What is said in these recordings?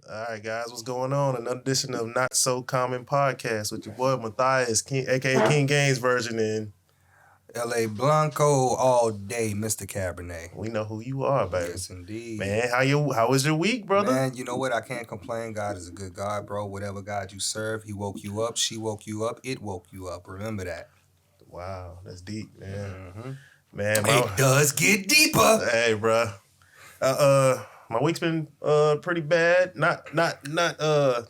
All right, guys, what's going on? Another edition of Not So Common Podcast with your boy Matthias, King, aka King Gaines version, and L.A. Blanco all day, Mr. Cabernet. we know who you are, baby. Yes, indeed. Man, how was your week, brother? Man, you know what? I can't complain. God is a good God, bro. Whatever God you serve, He woke you up. She woke you up. It woke you up. Remember that. Wow, that's deep, man. Mm-hmm. Man, It does get deeper. Hey, bro. My week's been pretty bad. Not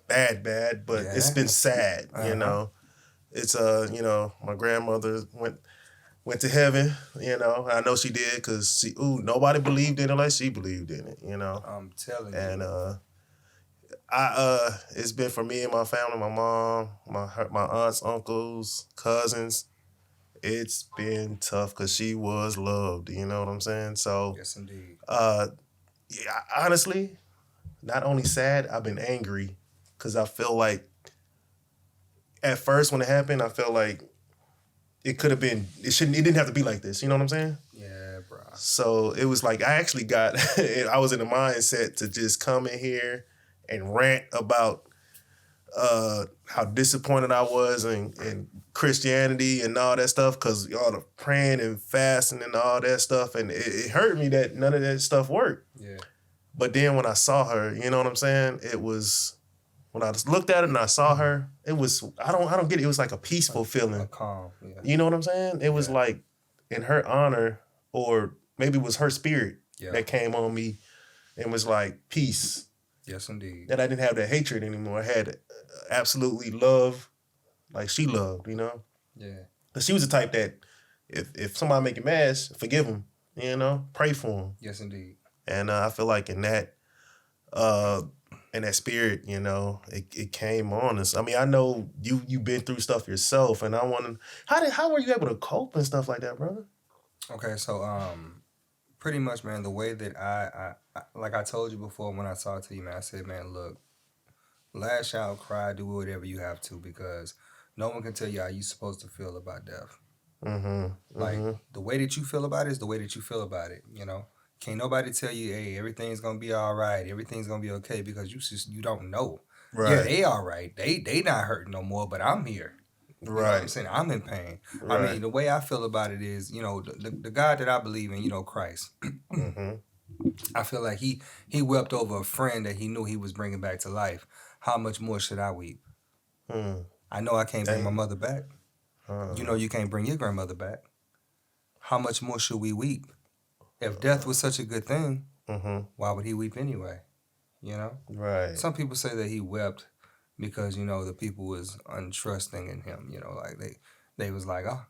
bad, but it's been sad. You know, it's my grandmother went to heaven. You know, I know she did because nobody believed in it like she believed in it. You know, I'm telling you. and it's been for me and my family, my mom, my aunts, uncles, cousins. It's been tough because she was loved. You know what I'm saying? So, Yes, indeed. yeah, honestly, not only sad, I've been angry because I feel like at first when it happened, I felt like it could have been. It didn't have to be like this. You know what I'm saying? Yeah, bro. So it was like I actually got. I was in the mindset to just come in here and rant about how disappointed I was in Christianity and all that stuff because all the praying and fasting and all that stuff, and it hurt me that none of that stuff worked. Yeah. But then when I saw her, you know what I'm saying? It was when I just looked at it and I saw her, it was I don't get it. It was like a peaceful feeling. A calm. Yeah. You know what I'm saying? It was like in her honor, or maybe it was her spirit that came on me and was like peace. Yes, indeed. That I didn't have that hatred anymore. I had absolutely love, like she loved, you know? Yeah. She was the type that if somebody make you mad, forgive them, you know? Pray for them. Yes, indeed. And I feel like in that spirit, you know, it came on us. I mean, I know you've been through stuff yourself, and I want to, how were you able to cope and stuff like that, brother? Okay, so pretty much, man, the way that I like I told you before when I talked to you, man, I said, man, look, lash out, cry, do whatever you have to, because no one can tell you how you're supposed to feel about death. Like the way that you feel about it is the way that you feel about it. You know, can't nobody tell you, hey, everything's gonna be all right, everything's gonna be okay, because you don't know. Right. Yeah, they all right. They not hurting no more, but I'm here. You know what I'm saying? I'm in pain. Right. I mean, the way I feel about it is, you know, the God that I believe in, you know, Christ. I feel like he wept over a friend that he knew he was bringing back to life. How much more should I weep? I know I can't bring my mother back. You know you can't bring your grandmother back. How much more should we weep? If death was such a good thing, why would he weep anyway? You know? Right. Some people say that he wept because, you know, the people was untrusting in him. You know, like they was like, oh,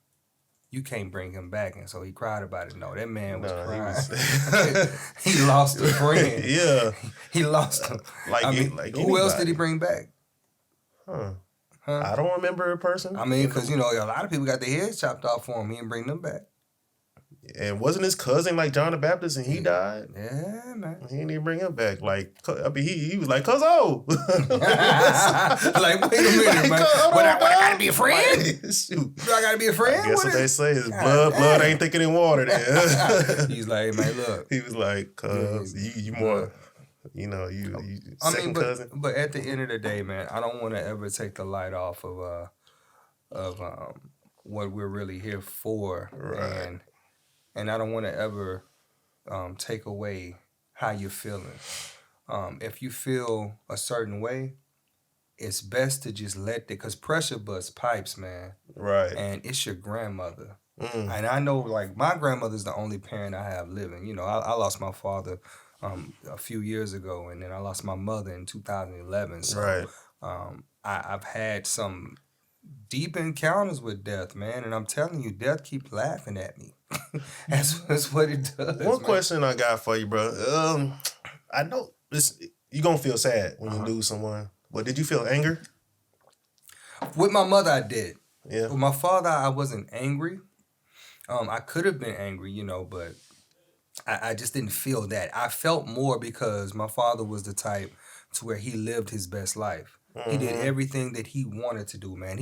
you can't bring him back. And so he cried about it. No, that man was crying. He lost a friend. Yeah. He lost him. Who else did he bring back? Huh? I don't remember a person. I mean, because, you know, a lot of people got their heads chopped off for him. He didn't bring them back. And wasn't his cousin like John the Baptist and he died? Yeah, man. He didn't even bring him back. Like, I mean, he was like, Cuzzo. Like, wait a minute, man. What, I gotta be a friend? Shoot. Do I gotta be a friend? I guess what they say is blood ain't thicker than water there. He's like, man, look. He was like, cuz, you more, you know, you second cousin. But at the end of the day, man, I don't want to ever take the light off of what we're really here for. Right. And I don't want to ever take away how you're feeling. If you feel a certain way, it's best to just let it, because pressure busts pipes, man. Right. And it's your grandmother. And I know, like, my grandmother's the only parent I have living. You know, I lost my father a few years ago, and then I lost my mother in 2011. So right. I've had some deep encounters with death, man, and I'm telling you, death keeps laughing at me. That's what it does. One question I got for you, bro. I know you're gonna feel sad when you lose someone, but did you feel anger? With my mother, I did. Yeah. With my father, I wasn't angry. I could have been angry, you know, but I just didn't feel that. I felt more because my father was the type to where he lived his best life. He did everything that he wanted to do, man.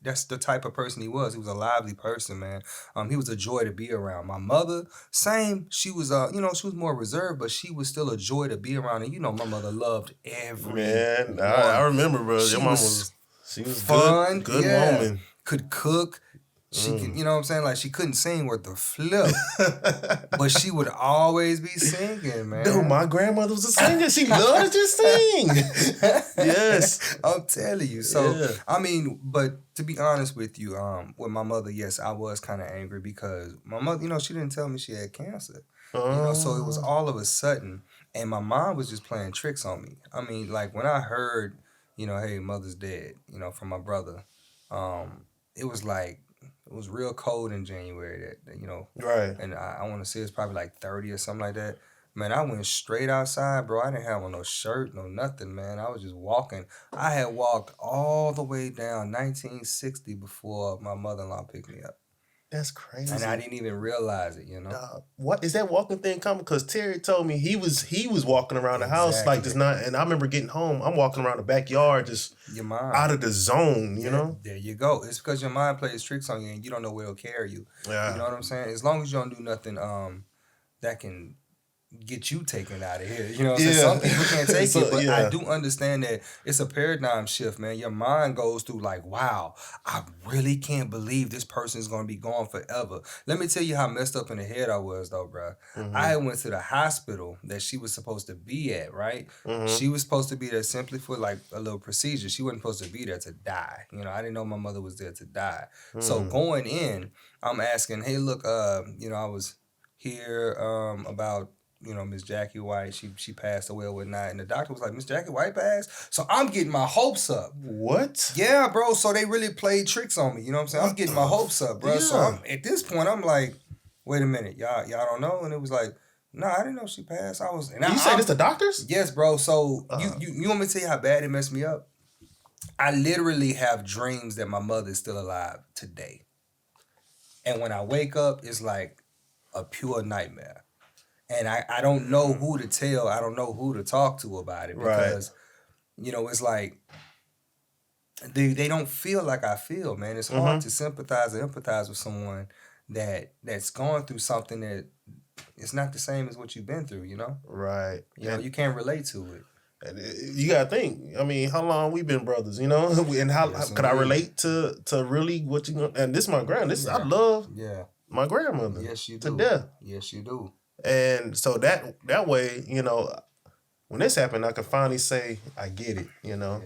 That's the type of person he was. He was a lively person, man. He was a joy to be around. My mother, same. She was, she was more reserved, but she was still a joy to be around. And you know, my mother loved everyone. Man, I remember, bro. Your mom she was fun, good yeah. woman. Could cook. She could, you know what I'm saying? Like, she couldn't sing worth the flip, but she would always be singing, man. Dude, my grandmother was a singer. She loved to just sing. Yes. I'm telling you. So, Yeah. I mean, but to be honest with you, with my mother, yes, I was kind of angry because my mother, you know, she didn't tell me she had cancer. You know, so it was all of a sudden, and my mom was just playing tricks on me. I mean, like, when I heard, you know, hey, mother's dead, you know, from my brother, it was like, it was real cold in January that you know. Right. And I want to say it's probably like 30 or something like that. Man, I went straight outside, bro. I didn't have on no shirt, no nothing, man. I was just walking. I had walked all the way down 1960 before my mother-in-law picked me up. That's crazy. And I didn't even realize it, you know. What is that walking thing coming? Because Terry told me he was walking around the house like this. Not, and I remember getting home. I'm walking around the backyard, just your mind out of the zone. You know. There you go. It's because your mind plays tricks on you, and you don't know where it'll carry you. Yeah. You know what I'm saying? As long as you don't do nothing, that can get you taken out of here. You know what I'm saying? Some people can't take it, but I do understand that it's a paradigm shift, man. Your mind goes through like, wow, I really can't believe this person is going to be gone forever. Let me tell you how messed up in the head I was, though, bro. I went to the hospital that she was supposed to be at, right? She was supposed to be there simply for like a little procedure. She wasn't supposed to be there to die. You know, I didn't know my mother was there to die. So going in, I'm asking, hey, look, you know, I was here about, you know, Miss Jackie White, she passed away or whatnot. And the doctor was like, Miss Jackie White passed? So I'm getting my hopes up. What? Yeah, bro. So they really played tricks on me. You know what I'm saying? I'm getting my hopes up, bro. Yeah. So at this point, I'm like, wait a minute. Y'all don't know? And it was like, no, I didn't know she passed. You say this to doctors? Yes, bro. So you want me to tell you how bad it messed me up? I literally have dreams that my mother is still alive today. And when I wake up, it's like a pure nightmare. And I don't know who to tell. I don't know who to talk to about it because, you know, it's like they don't feel like I feel, man. It's hard to sympathize and empathize with someone that's going through something that it's not the same as what you've been through, you know? Right. You know, you can't relate to it. And you gotta think. I mean, how long we been brothers, you know? And how could I relate to really what you? And this is my grandma. I love my grandmother. Yes, you do. To death. Yes, you do. And so that way, you know, when this happened, I could finally say I get it. You know,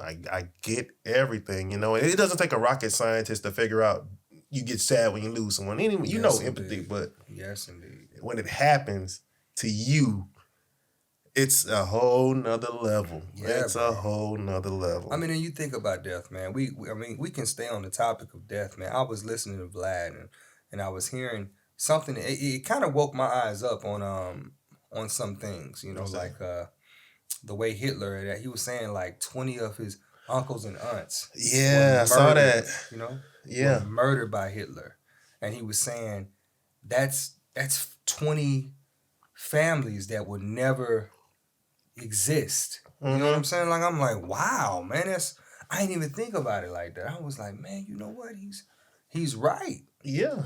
I get everything. You know, and it doesn't take a rocket scientist to figure out you get sad when you lose someone. Anyway, you know empathy, but yes, indeed, when it happens to you, it's a whole nother level. It's a whole nother level. I mean, and you think about death, man. We can stay on the topic of death, man. I was listening to Vlad and I was hearing something. It kind of woke my eyes up on some things, you know, like the way Hitler, that he was saying like 20 of his uncles and aunts. Yeah, I saw that. You know, were murdered by Hitler, and he was saying that's 20 families that would never exist. You know what I'm saying? Like, I'm like, wow, man, I didn't even think about it like that. I was like, man, you know what? He's right. Yeah.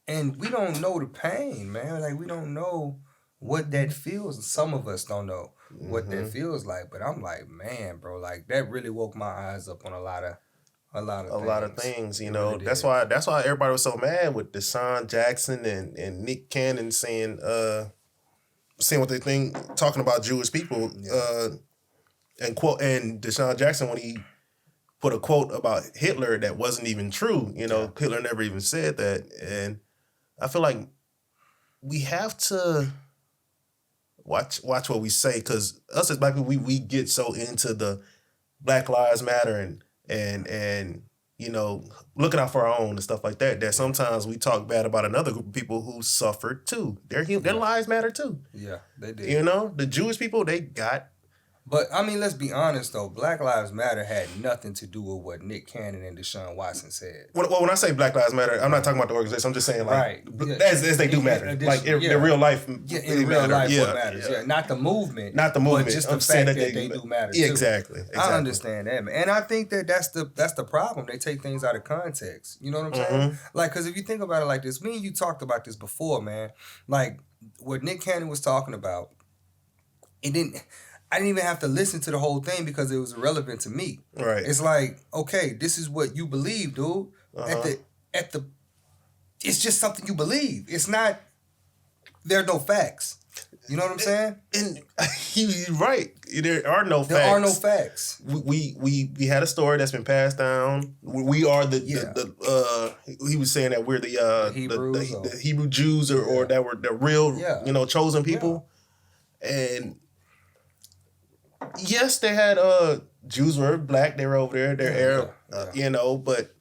And we don't know the pain, man. Like, we don't know what that feels. Some of us don't know what that feels like. But I'm like, man, bro, like that really woke my eyes up on a lot of things. You know, really that's why everybody was so mad with Deshaun Jackson and Nick Cannon saying what they think, talking about Jewish people, and Deshaun Jackson when he put a quote about Hitler that wasn't even true. You know, Hitler never even said that, and I feel like we have to watch what we say, because us as Black people, we get so into the Black Lives Matter and you know, looking out for our own and stuff like that, that sometimes we talk bad about another group of people who suffered too. Their lives matter too. Yeah, they did. You know, the Jewish people, they got But I mean, let's be honest though. Black Lives Matter had nothing to do with what Nick Cannon and Deshaun Watson said. When I say Black Lives Matter, I'm not talking about the organization. I'm just saying like as they do matter, like in real life. Yeah, in real life, what matters? Yeah. Yeah, not the movement, not the movement, but just the I'm fact that they do matter. Yeah, too. exactly. I understand that, man, and I think that's the problem. They take things out of context. You know what I'm saying? Like, because if you think about it like this, me and you talked about this before, man. Like what Nick Cannon was talking about, I didn't even have to listen to the whole thing because it was irrelevant to me. Right. It's like, okay, this is what you believe, dude. At the it's just something you believe. It's not there are no facts. You know what I'm saying? And you're right. There are no facts. There are no facts. We had a story that's been passed down. We are the he was saying that we're the Hebrews the Hebrew Jews or that were the real chosen people. Yeah. And yes, they had Jews were black. They were over there. They're Arab. But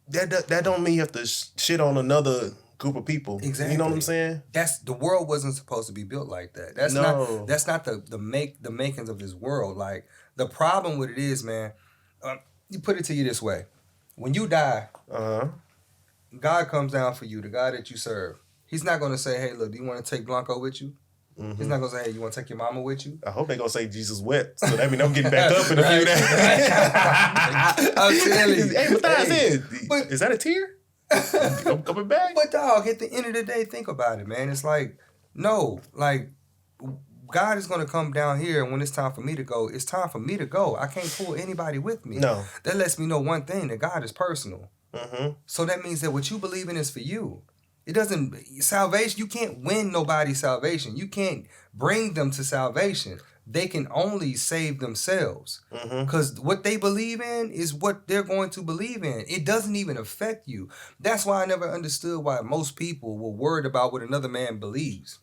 that don't mean you have to shit on another group of people. Exactly. You know what I'm saying? The world wasn't supposed to be built like that. That's not the makings of this world. Like the problem with it is, man. You put it to you this way: when you die, God comes down for you. The God that you serve, He's not going to say, "Hey, look, do you want to take Blanco with you?" He's not gonna say, "Hey, you want to take your mama with you?" I hope they're gonna say Jesus wept, so that means I'm getting back up in a few days. I'm telling you. Hey, Matthias, is that a tear? I'm coming back. But dog, at the end of the day, think about it, man. It's like, no, like God is gonna come down here, and when it's time for me to go, it's time for me to go. I can't pull anybody with me. No. That lets me know one thing: that God is personal. So that means that what you believe in is for you. It doesn't, salvation, you can't win nobody's salvation. You can't bring them to salvation. They can only save themselves. Because what they believe in is what they're going to believe in. It doesn't even affect you. That's why I never understood why most people were worried about what another man believes.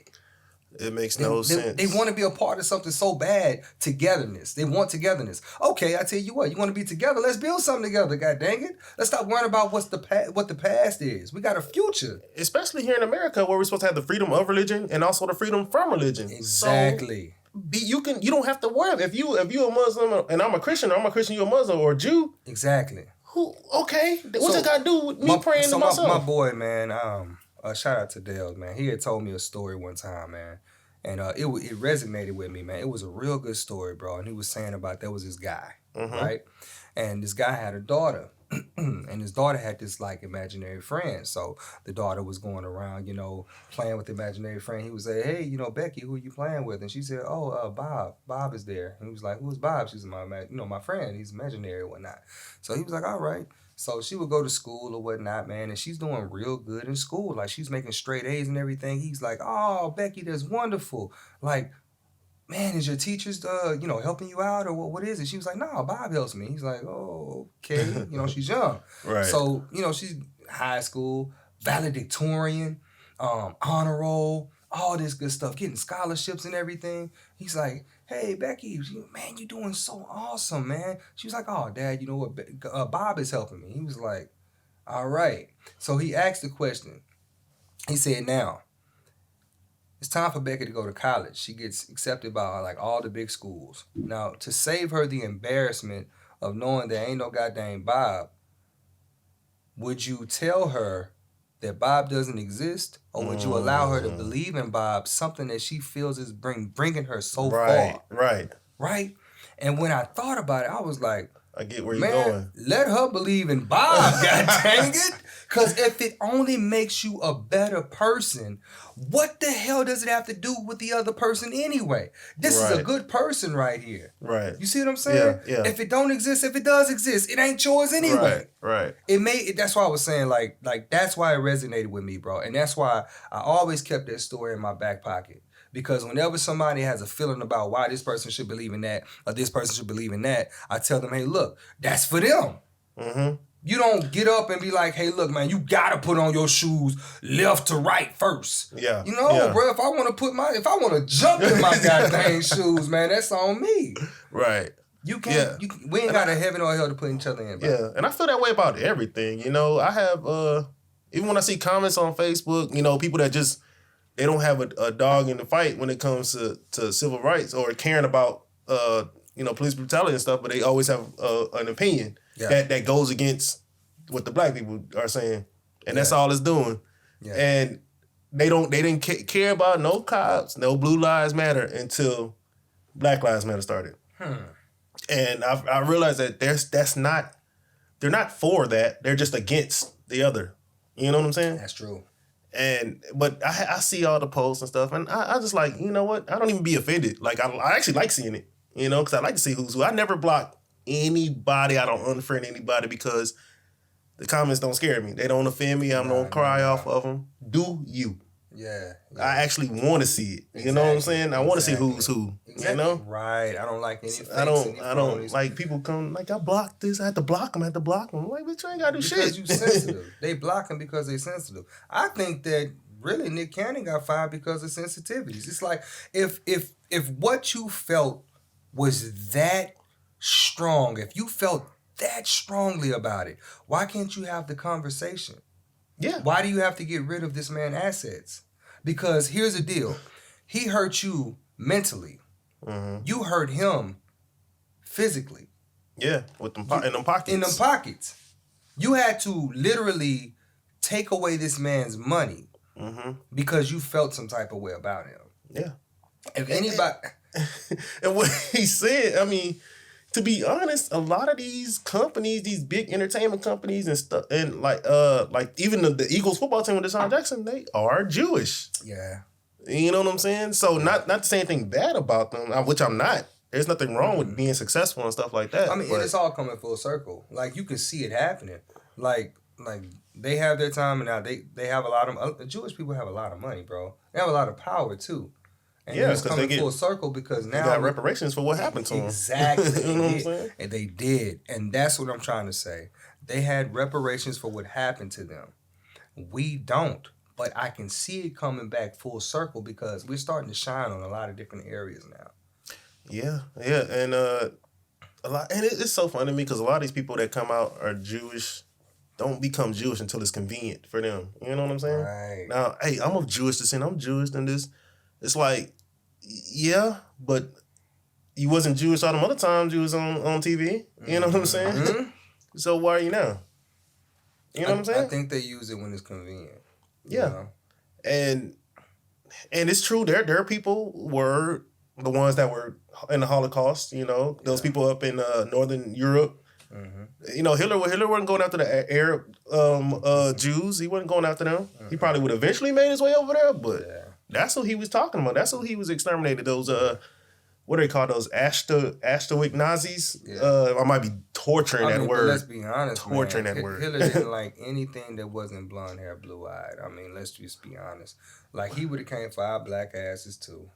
It makes no sense. They want to be a part of something so bad. Togetherness. They want togetherness. Okay, I tell you what. You want to be together? Let's build something together. God dang it! Let's stop worrying about what the past is. We got a future. Especially here in America, where we're supposed to have the freedom of religion and also the freedom from religion. Exactly. So, you don't have to worry if you a Muslim and I'm a Christian, or I'm a Christian, you're a Muslim or a Jew. Exactly. Okay, what's it got to do with me praying to myself? My boy, man. Shout out to Dale, man. He had told me a story one time, man. And it resonated with me, man. It was a real good story, bro. And he was saying about there was this guy, right? And this guy had a daughter. And his daughter had this, like, imaginary friend. So the daughter was going around, playing with the imaginary friend. He would say, "Hey, Becky, who are you playing with?" And she said, "Oh, Bob. Bob is there." And he was like, "Who's Bob?" She said, my friend. He's imaginary or whatnot. So he was like, "All right." So she would go to school or whatnot, man, and she's doing real good in school. Like, she's making straight A's and everything. He's like, "Oh, Becky, that's wonderful. Like, man, is your teachers, helping you out or what is it?" She was like, "No, Bob helps me." He's like, "Oh, okay." She's young. Right. So, she's high school, valedictorian, honor roll, all this good stuff, getting scholarships and everything. He's like, "Hey, Becky, man, you're doing so awesome, man." She was like, "Oh, Dad, you know what? Bob is helping me." He was like, "All right." So he asked the question. He said, "Now, it's time for Becky to go to college. She gets accepted by like all the big schools. Now, to save her the embarrassment of knowing there ain't no goddamn Bob, would you tell her that Bob doesn't exist, or would you allow her to believe in Bob, something that she feels is bringing her so far?" Right? And when I thought about it, I was like, I get where you're going. Let her believe in Bob, god dang it. Because if it only makes you a better person, what the hell does it have to do with the other person anyway? This is a good person right here. Right. You see what I'm saying? Yeah. If it don't exist, if it does exist, it ain't yours anyway. Right. That's why I was saying, like that's why it resonated with me, bro. And that's why I always kept that story in my back pocket. Because whenever somebody has a feeling about why this person should believe in that or this person should believe in that, I tell them, "Hey, look, that's for them." You don't get up and be like, "Hey, look, man, you gotta put on your shoes left to right first." Yeah. Bro, if I want to jump in my goddamn shoes, man, that's on me. Right. You can't. Yeah. We ain't got a heaven or hell to put each other in. Bro. Yeah, and I feel that way about everything. I have even when I see comments on Facebook, people that just they don't have a dog in the fight when it comes to civil rights or caring about police brutality and stuff, but they always have an opinion that goes against what the black people are saying, and that's all it's doing. Yeah. And they didn't care about no cops, no Blue Lives Matter until Black Lives Matter started. And I realized that they're not for that. They're just against the other. You know what I'm saying? That's true. But I see all the posts and stuff, and I just like, you know what? I don't even be offended. Like I actually like seeing it, because I like to see who's who. I never block anybody. I don't unfriend anybody because the comments don't scare me. They don't offend me. I'm don't cry off of them. Do you? Yeah. I actually want to see it. You know what I'm saying? I want to see who's who. Exactly. You know? Right. I don't like any fakes, I don't like people come like I blocked this. I had to block them. I'm like, bitch, you ain't gotta do shit. Because you sensitive. They block them because they sensitive. I think that really Nick Cannon got fired because of sensitivities. It's like if what you felt was that strong, if you felt that strongly about it, why can't you have the conversation? Yeah. Why do you have to get rid of this man's assets? Because here's the deal. He hurt you mentally. Mm-hmm. You hurt him physically. Yeah, with them in them pockets. In them pockets. You had to literally take away this man's money because you felt some type of way about him. Yeah. If anybody... And what he said, I mean... To be honest, a lot of these companies, these big entertainment companies and stuff, and like even the Eagles football team with Deshaun Jackson, they are Jewish. Yeah. You know what I'm saying? So not to say anything bad about them, which I'm not. There's nothing wrong with being successful and stuff like that. I mean, and it's all coming full circle. Like, you can see it happening. Like they have their time, and now they have a lot of... Jewish people have a lot of money, bro. They have a lot of power, too. And it's coming full circle because now... They got reparations for what happened to them. Exactly. You know what I'm saying? And they did. And that's what I'm trying to say. They had reparations for what happened to them. We don't. But I can see it coming back full circle because we're starting to shine on a lot of different areas now. Yeah. And a lot, and it's so funny to me because a lot of these people that come out are Jewish don't become Jewish until it's convenient for them. You know what I'm saying? Right. Now, hey, I'm of Jewish descent. I'm Jewish and this... It's like, yeah, but you wasn't Jewish all them other times you was on TV. You know what I'm saying? Mm-hmm. So why are you now? You know what I'm saying? I think they use it when it's convenient. Yeah. You know? And it's true. There are people were the ones that were in the Holocaust, those people up in Northern Europe. Mm-hmm. Hitler wasn't going after the Arab Jews. He wasn't going after them. Mm-hmm. He probably would eventually made his way over there, but... That's what he was talking about. That's what he was exterminated. Those what do they call those? Auschwitz Nazis? Yeah. I might be torturing that word. Let's be honest, torturing that word. Hitler didn't like anything that wasn't blonde hair, blue eyed. I mean, let's just be honest. Like, he would have came for our black asses too.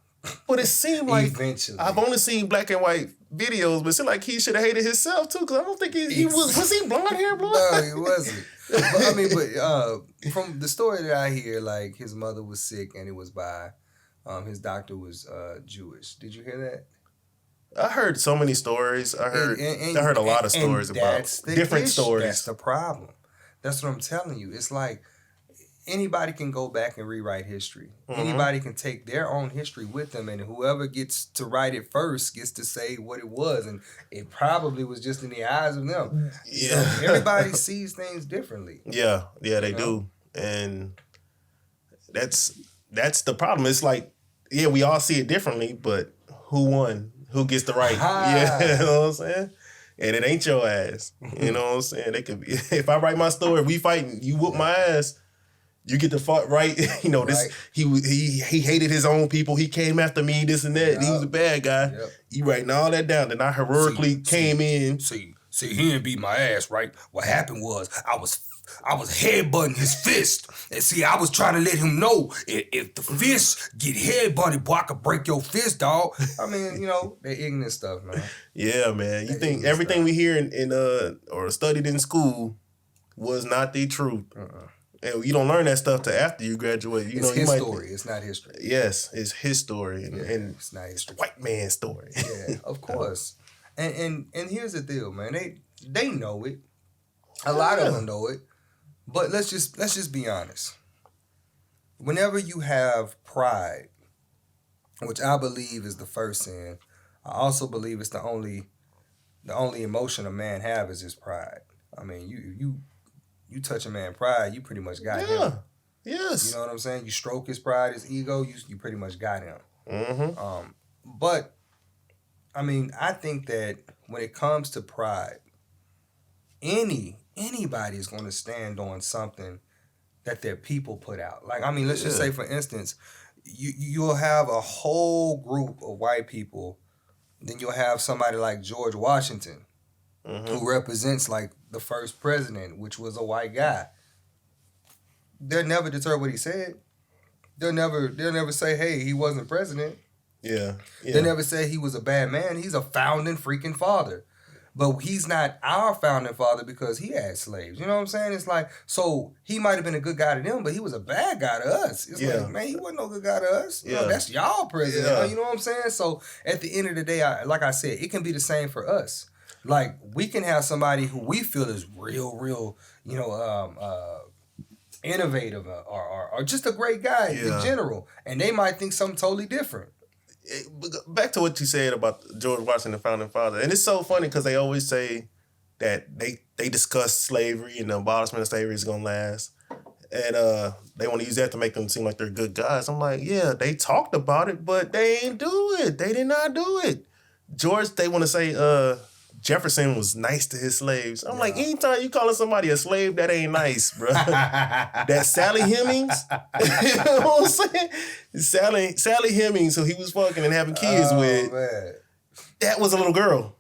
But it seemed like eventually. I've only seen black and white videos, but it seemed like he should have hated himself too. Because I don't think he was he blonde hair, blue? No, he wasn't. But from the story that I hear, like, his mother was sick and it was by his doctor was Jewish. Did you hear that? I heard so many stories. I heard a lot of stories about different stories. That's the problem. That's what I'm telling you. It's like anybody can go back and rewrite history. Mm-hmm. Anybody can take their own history with them, and whoever gets to write it first gets to say what it was, and it probably was just in the eyes of them. Yeah, so everybody sees things differently. Yeah, they do, and that's the problem. It's like, yeah, we all see it differently, but who won? Who gets the right? Yeah, you know what I'm saying? And it ain't your ass. You know what I'm saying? They could be. If I write my story, we fighting, you whoop my ass. You get the fault right. This right. He hated his own people. He came after me, this and that. Yep. He was a bad guy. Yep. You writing all that down. Then I heroically came in. See, he didn't beat my ass, right? What happened was I was headbutting his fist. And see, I was trying to let him know if the fist get headbutted, boy, I could break your fist, dog. I mean, they're ignorant stuff, man. Yeah, man. You think everything we hear in or studied in school was not the truth. And you don't learn that stuff till after you graduate. It's his story. It's not history. Yes, it's his story, and it's not history. White man's story. Yeah, of course. And here's the deal, man. They know it. A lot of them know it. But let's just be honest. whenever you have pride, which I believe is the first sin, I also believe it's the only emotion a man have is his pride. I mean, you touch a man pride, you pretty much got him. Yeah. You Yes. know what I'm saying? You stroke his pride, his ego, you pretty much got him. Mm-hmm. But I mean, I think that when it comes to pride, anybody is going to stand on something that their people put out. Like, I mean, let's just Yeah. say, for instance, you'll have a whole group of white people, then you'll have somebody like George Washington, Mm-hmm. who represents like the first president, which was a white guy. They'll never deter what he said. They'll never say, hey, he wasn't president. Yeah. They never say he was a bad man. He's a founding freaking father. But he's not our founding father because he had slaves. You know what I'm saying? It's like, so he might have been a good guy to them, but he was a bad guy to us. It's Yeah. like, man, he wasn't no good guy to us. Yeah. That's y'all president. Yeah. You know what I'm saying? So at the end of the day, like I said, it can be the same for us. Like, we can have somebody who we feel is real, innovative or just a great guy in general. And they might think something totally different. Back to what you said about George Washington, the founding father, and it's so funny because they always say that they discuss slavery and the abolishment of slavery is gonna last, and they want to use that to make them seem like they're good guys. I'm like, yeah, they talked about it, but they ain't do it. They did not do it. George, they want to say Jefferson was nice to his slaves. I'm like, anytime you calling somebody a slave, that ain't nice, bro. That Sally Hemings, you know what I'm saying? Sally Hemings, who he was fucking and having kids with, Man. that was a little girl.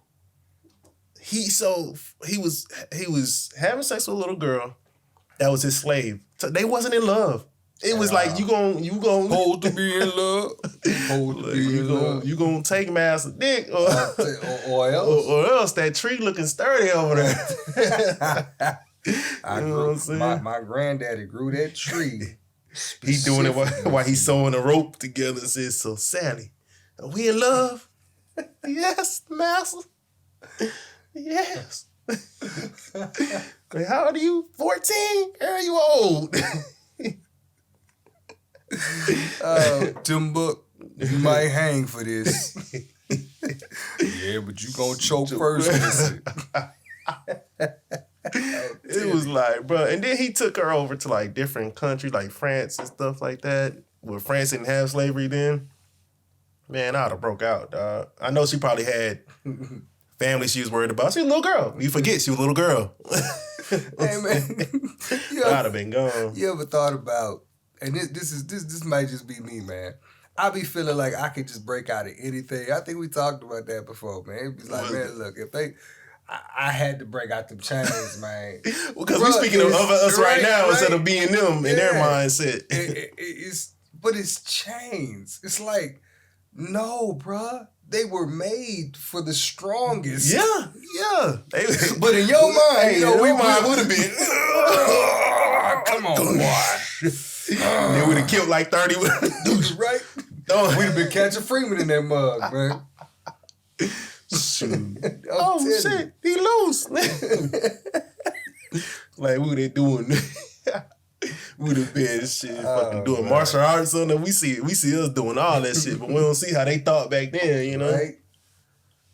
He was having sex with a little girl that was his slave. So they wasn't in love. It was like you gon' Hold to be in love. Hold to be in love. you gonna take master dick Or else. or else that tree looking sturdy over there. My granddaddy grew that tree. He doing it while he's sewing a rope together and says, so Sally, are we in love? Yes, master. Yes. How old are you? 14? Girl, are you old? Timbuk, you might hang for this. Yeah, but you gonna choke first. It was like, bro. And then he took her over to like different countries, like France and stuff like that, where France didn't have slavery then. Man, I'd have broke out, dog. I know she probably had family she was worried about. She was a little girl. You forget she was a little girl. Hey, man. I'd have been gone. You ever thought about, and this might just be me, man. I be feeling like I could just break out of anything. I think we talked about that before, man. It be like, man, look, if they, I had to break out them chains, man. Because we're speaking of us right now instead of being them in their mindset. But it's chains. It's like, no, bruh. They were made for the strongest. Yeah. But in your mind, you know, we might would have been. Come on, boy. Then we'd have killed like 30 dudes, right? We'd have been catching Freeman in that mug, man. Shit, he loose. Like, what they doing? We'd have been fucking doing martial arts on them. We see us doing all that shit, but we don't see how they thought back then, you know? Right?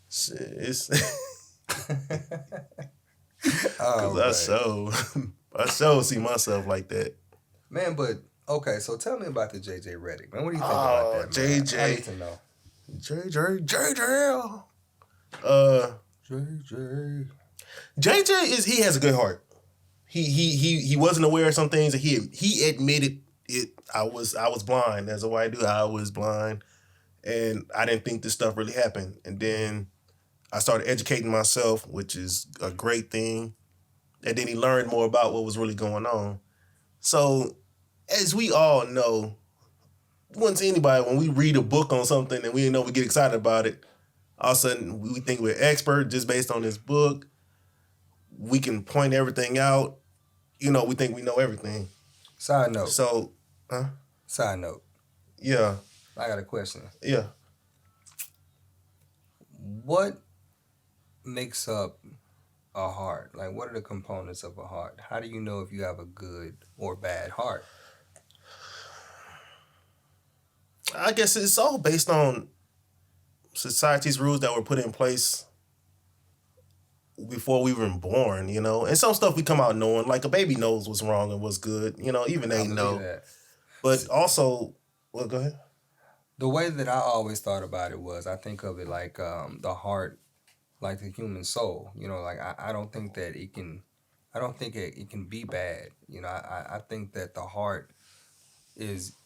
Shit, it's... Cause I so see myself like that. Man, but, okay, so tell me about the JJ Redick, man. What do you think about that, man? JJ. I need to know. JJ he has a good heart. He wasn't aware of some things that he admitted it. I was blind as a white dude. I was blind, and I didn't think this stuff really happened. And then I started educating myself, which is a great thing. And then he learned more about what was really going on. So, as we all know, once anybody, when we read a book on something and we know we get excited about it, all of a sudden we think we're expert just based on this book. We can point everything out. You know, we think we know everything. Side note. So, Side note. Yeah. I got a question. Yeah. What makes up a heart? Like, what are the components of a heart? How do you know if you have a good or bad heart? I guess it's all based on society's rules that were put in place before we were born, you know. And some stuff we come out knowing, like a baby knows what's wrong and what's good, you know, even I they believe know. that. But also, well, go ahead. The way that I always thought about it was, I think of it like the heart, like the human soul. You know, like I don't think that it can, I don't think it can be bad. You know, I think that the heart is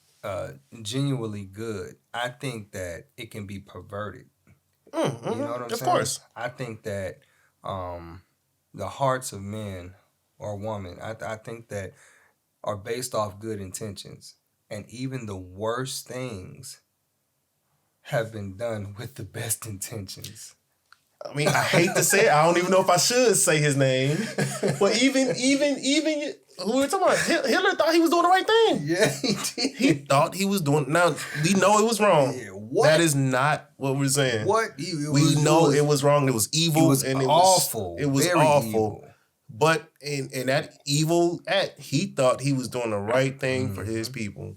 genuinely good. I think that it can be perverted. You know what I'm Of saying? course. I think that the hearts of men or women, I think that are based off good intentions. And even the worst things have been done with the best intentions. I mean, I hate to say it. I don't even know if I should say his name. But even who we were talking about, Hitler thought he was doing the right thing. Yeah, he did. He thought he was doing. Now we know it was wrong. Yeah, what? That is not what we're saying. What? We know it was wrong. It was evil. It was and awful. It was Very awful. evil. But in that evil act, he thought he was doing the right thing for his people.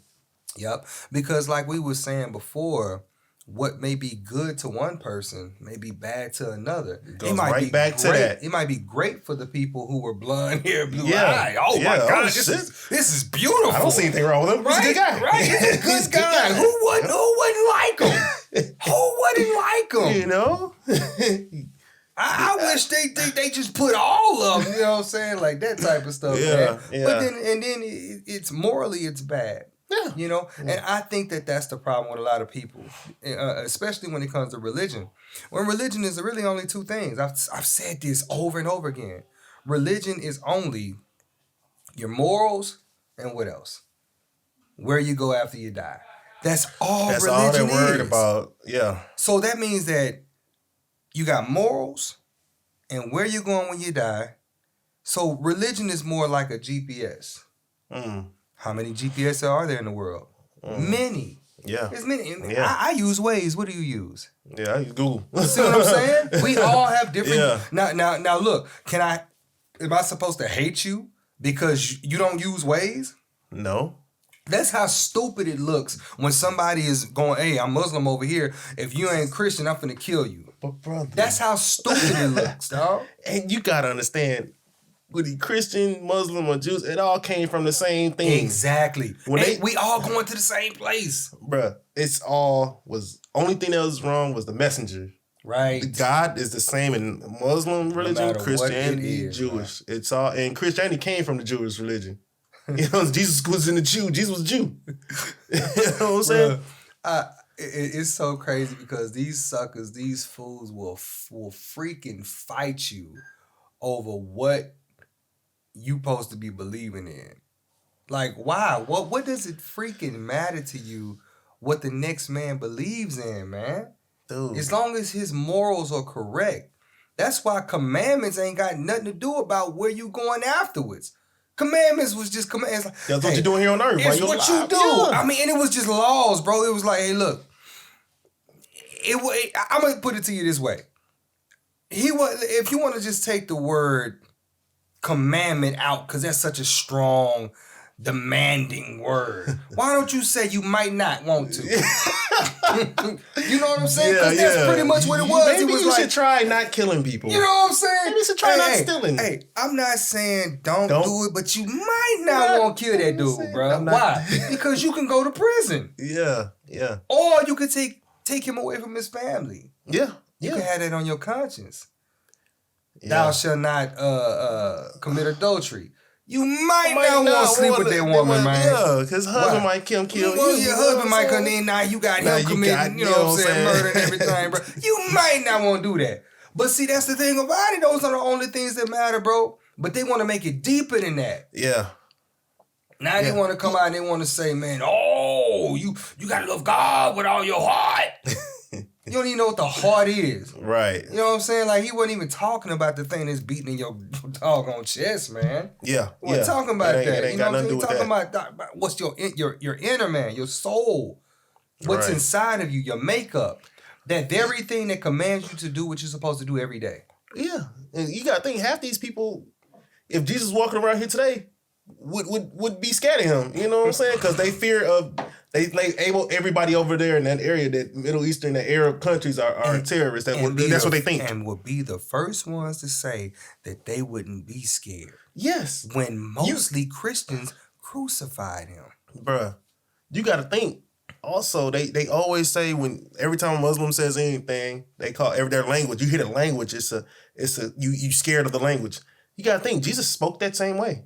Yep. Because like we were saying before, what may be good to one person may be bad to another. Goes right back to great. that. It might be great for the people who were blonde hair, blue Yeah. eye. Oh Yeah. my Oh, God, shit. this is beautiful. I don't see anything wrong with him. He's a good guy. Right, he's a good guy. Who wouldn't like him? Who wouldn't like him? You know? I wish they just put all of them, you know what I'm saying? Like that type of stuff, Yeah, man. yeah. But then it's morally it's bad. Yeah. You know? And I think that that's the problem with a lot of people, especially when it comes to religion. When religion is really only two things. I've said this over and over again. Religion is only your morals and what else? Where you go after you die. That's all That's religion all they're is. worried about. Yeah. So that means that you got morals and where you're going when you die. So religion is more like a GPS. Mm. How many GPS are there in the world? Many. Yeah. There's many. Yeah. I use Waze. What do you use? Yeah, I use Google. See what I'm saying? We all have different. Yeah. Now look. Am I supposed to hate you because you don't use Waze? No. That's how stupid it looks when somebody is going, hey, I'm Muslim over here. If you ain't Christian, I'm finna kill you. But brother. That's how stupid it looks, dog. And you gotta understand, with the Christian, Muslim, or Jews, it all came from the same thing. Exactly. We all going to the same place. Bruh, only thing that was wrong was the messenger. Right. God is the same in Muslim religion, matter what Christianity, it is, Jewish. It's all, and Christianity came from the Jewish religion. You know, Jesus was in the Jew. Jesus was a Jew. You know what I'm saying? It's so crazy because these suckers, these fools will freaking fight you over what you supposed to be believing in. Like, why? What does it freaking matter to you what the next man believes in, man? Dude. As long as his morals are correct. That's why commandments ain't got nothing to do about where you going afterwards. Commandments was just commands. Like, That's what you're doing here on earth. It's what you do. Yeah. I mean, and it was just laws, bro. It was like, hey, look. I'm gonna put it to you this way. If you want to just take the word commandment out, because that's such a strong, demanding word. Why don't you say you might not want to? You know what I'm saying? Because that's pretty much what it was. Maybe it was you like, should try not killing people. you know what I'm saying? Maybe you should try not stealing. Hey, I'm not saying don't do it, but you might not want to kill that dude, bro. Why? Because you can go to prison. Yeah, yeah. Or you could take him away from his family. Yeah, You yeah. can have that on your conscience. Yeah. Thou shalt not commit adultery. You might not want to sleep with that woman, man. Yeah, because husband Why? might kill you. Your husband might come in, now you got him committing, you know what I'm saying, murder and everything, bro. You might not want to do that. But see, that's the thing about it. Those are the only things that matter, bro. But they want to make it deeper than that. Yeah. Now they want to come out and they want to say, man, oh, you got to love God with all your heart. You don't even know what the heart is. Right. You know what I'm saying? Like, he wasn't even talking about the thing that's beating in your doggone chest, man. Yeah. He wasn't talking about that. It ain't You know got what I'm nothing to saying? do with Talking that. about what's your inner man, your soul, what's Right. inside of you, your makeup. That very thing that commands you to do what you're supposed to do every day. Yeah. And you got to think, half these people, if Jesus walking around here today, would be scared of him. You know what I'm saying? Because they fear of They label everybody over there in that area, that Middle Eastern, the Arab countries are terrorists. That's what they think. And would be the first ones to say that they wouldn't be scared. Yes. When mostly Christians crucified him. Bruh, you got to think. Also, they always say every time a Muslim says anything, they call their language. You hear the language, you scared of the language. You got to think, Jesus spoke that same way.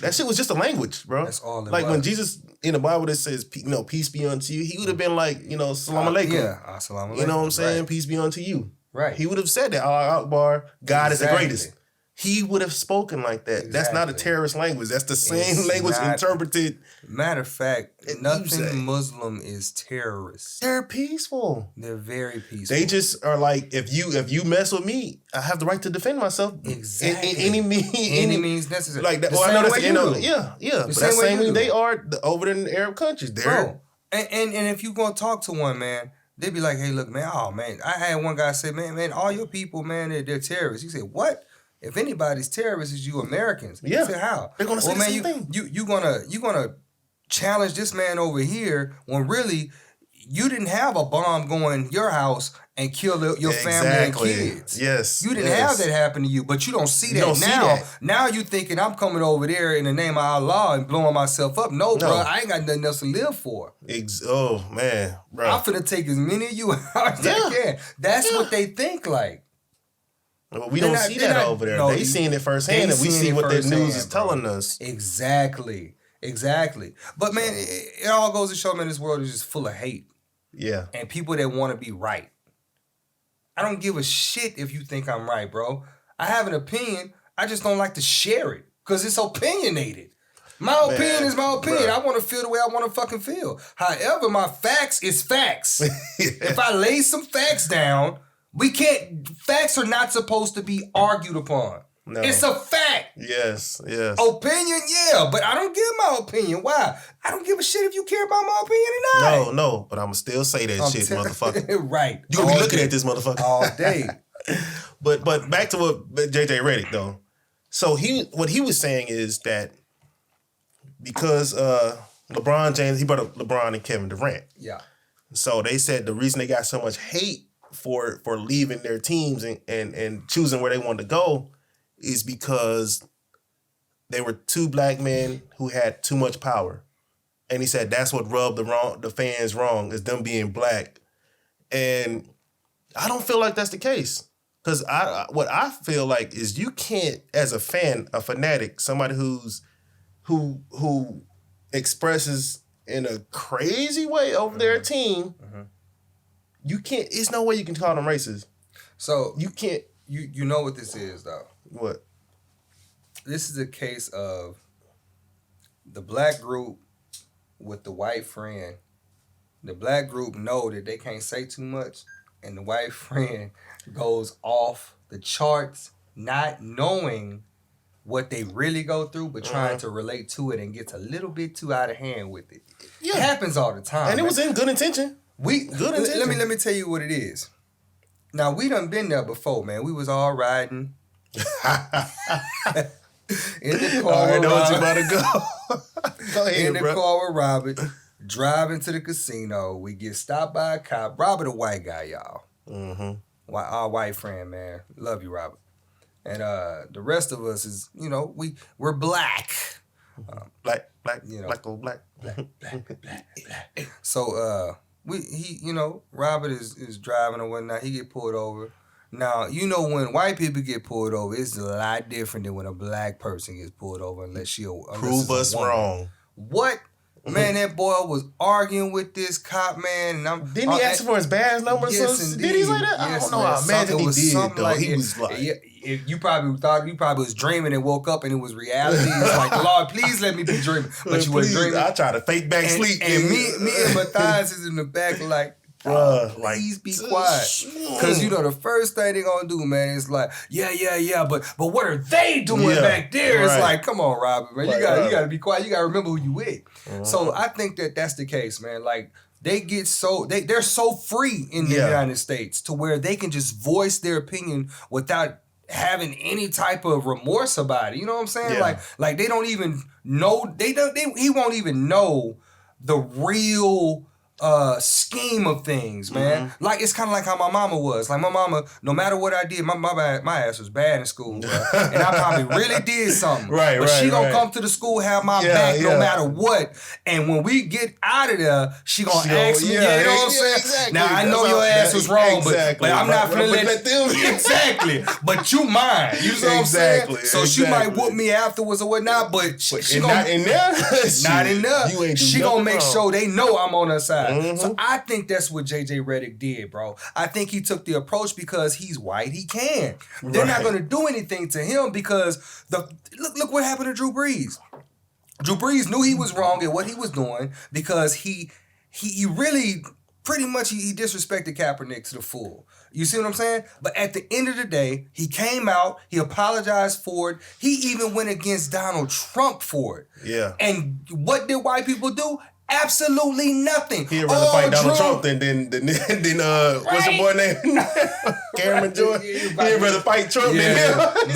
That shit was just a language, bro. That's all it was. When Jesus, in the Bible, that says, peace be unto you, he would have been like, salam alaikum. Yeah, assalamu alaikum. You know what I'm saying? Right. Peace be unto you. Right. He would have said that, Allah Akbar, God is the greatest. He would have spoken like that. Exactly. That's not a terrorist language. That's the same language interpreted. Matter of fact, nothing Muslim is terrorist. They're peaceful. They're very peaceful. They just are like, if you mess with me, I have the right to defend myself. Exactly. In any means necessary. Like that. Well, I know that's yeah. But that's the same way they are over in the Arab countries. They're and if you gonna talk to one, man, they be like, hey, look, man, I had one guy say, man, all your people, man, they're terrorists. He said, what? If anybody's terrorists, is you Americans. Yeah. I said, how? They're gonna say the same thing. You gonna challenge this man over here when really you didn't have a bomb going your house and kill your family and kids. Yes. You didn't have that happen to you, but you don't see that now. Now you thinking I'm coming over there in the name of Allah and blowing myself up. No, bro, I ain't got nothing else to live for. Oh man, bro. I'm finna take as many of you out as I can. That's what they think like. Well, we don't see that over there. They seeing it firsthand, and we see what their news is telling us. Exactly. But man, it all goes to show, man, this world is just full of hate. Yeah. And people that want to be right. I don't give a shit if you think I'm right, bro. I have an opinion. I just don't like to share it because it's opinionated. My opinion is my opinion. I want to feel the way I want to fucking feel. However, my facts is facts. If I lay some facts down, facts are not supposed to be argued upon. No. It's a fact. Yes. Opinion, yeah, but I don't give my opinion. Why? I don't give a shit if you care about my opinion or not. No, but I'm going to still say that shit, motherfucker. Right. You going to be looking at this motherfucker. All day. But back to what JJ Redick, though. So what he was saying is that because LeBron James, he brought up LeBron and Kevin Durant. Yeah. So they said the reason they got so much hate for leaving their teams and choosing where they wanted to go is because they were two black men who had too much power. And he said that's what rubbed the fans wrong, is them being black. And I don't feel like that's the case. Because what I feel like is you can't, as a fan, a fanatic, somebody who expresses in a crazy way over their team, you can't, there's no way you can call them racist. So you can't. You know what this is, though. What? This is a case of the black group with the white friend. The black group know that they can't say too much, and the white friend goes off the charts, not knowing what they really go through, but trying to relate to it and gets a little bit too out of hand with it. Yeah. It happens all the time. And it was in good intention. Let me tell you what it is. Now, we done been there before, man. We was all riding in the car. I know what you about to go. Go ahead, in the car with Robert, driving to the casino. We get stopped by a cop. Robert, a white guy, y'all. Mm-hmm. Our white friend, man. Love you, Robert. And the rest of us is, we're black. Black. So, Robert is driving or whatnot. He get pulled over. Now, when white people get pulled over, it's a lot different than when a black person gets pulled over unless prove us wrong. What? Man, that boy was arguing with this cop, man. And didn't he ask for his badge number? Yes, did he say that? I don't know. I imagine he did, though. He was like... You probably thought you was dreaming and woke up and it was reality. It's like, Lord, please let me be dreaming. But you weren't dreaming. I try to fake back sleep. And me and Matthias is in the back like, please be quiet. Because the first thing they're gonna do, man, is like, yeah, but what are they doing back there? It's like, come on, Robert, man. You gotta be quiet. You gotta remember who you with. So I think that's the case, man. Like, they get they're so free in the United States to where they can just voice their opinion without having any type of remorse about it. You know what I'm saying? Yeah. Like they don't even know. He won't even know the real scheme of things, man. Like it's kind of like how my mama was. Like my mama, no matter what I did, my ass was bad in school, bro. And I probably really did something. But she gonna come to the school, have my back no matter what. And when we get out of there, she gonna ask me, you know what I'm saying? Exactly. Now I know your ass was wrong, but I'm not finna let them. Exactly. But you mine. You know what I'm saying? So she might whoop me afterwards or whatnot, but she gonna not enough. not enough. You ain't do she gonna make wrong. sure they know I'm on her side. So I think that's what JJ Redick did, bro. I think he took the approach because he's white. He can. They're not gonna do anything to him because look what happened to Drew Brees. Drew Brees knew he was wrong at what he was doing because he really pretty much he disrespected Kaepernick to the full. You see what I'm saying? But at the end of the day, he came out, he apologized for it. He even went against Donald Trump for it. Yeah. And what did white people do? Absolutely nothing. He'd rather fight Donald Trump than what's your boy name? Cameron Jordan. He'd rather fight Trump than him. I'd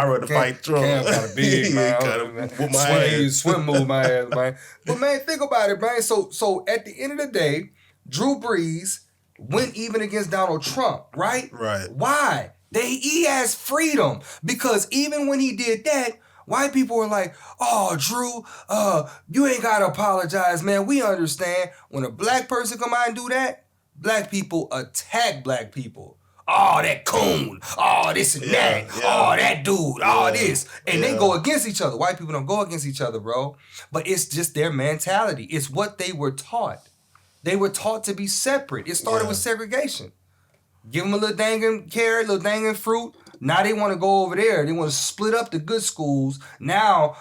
rather fight Trump. Cam kind of big, man. Swim move my ass, man. But man, think about it, man. So at the end of the day, Drew Brees went even against Donald Trump, right? Right. Why? He has freedom because even when he did that, white people were like, "Oh, Drew, you ain't gotta apologize, man. We understand." When a black person come out and do that, black people attack black people. Oh, that coon. Oh, this and that. Yeah. Oh, that dude. Oh, this. And they go against each other. White people don't go against each other, bro. But it's just their mentality. It's what they were taught. They were taught to be separate. It started with segregation. Give them a little dangin' carrot, little dangin' fruit. Now they want to go over there. They want to split up the good schools. Now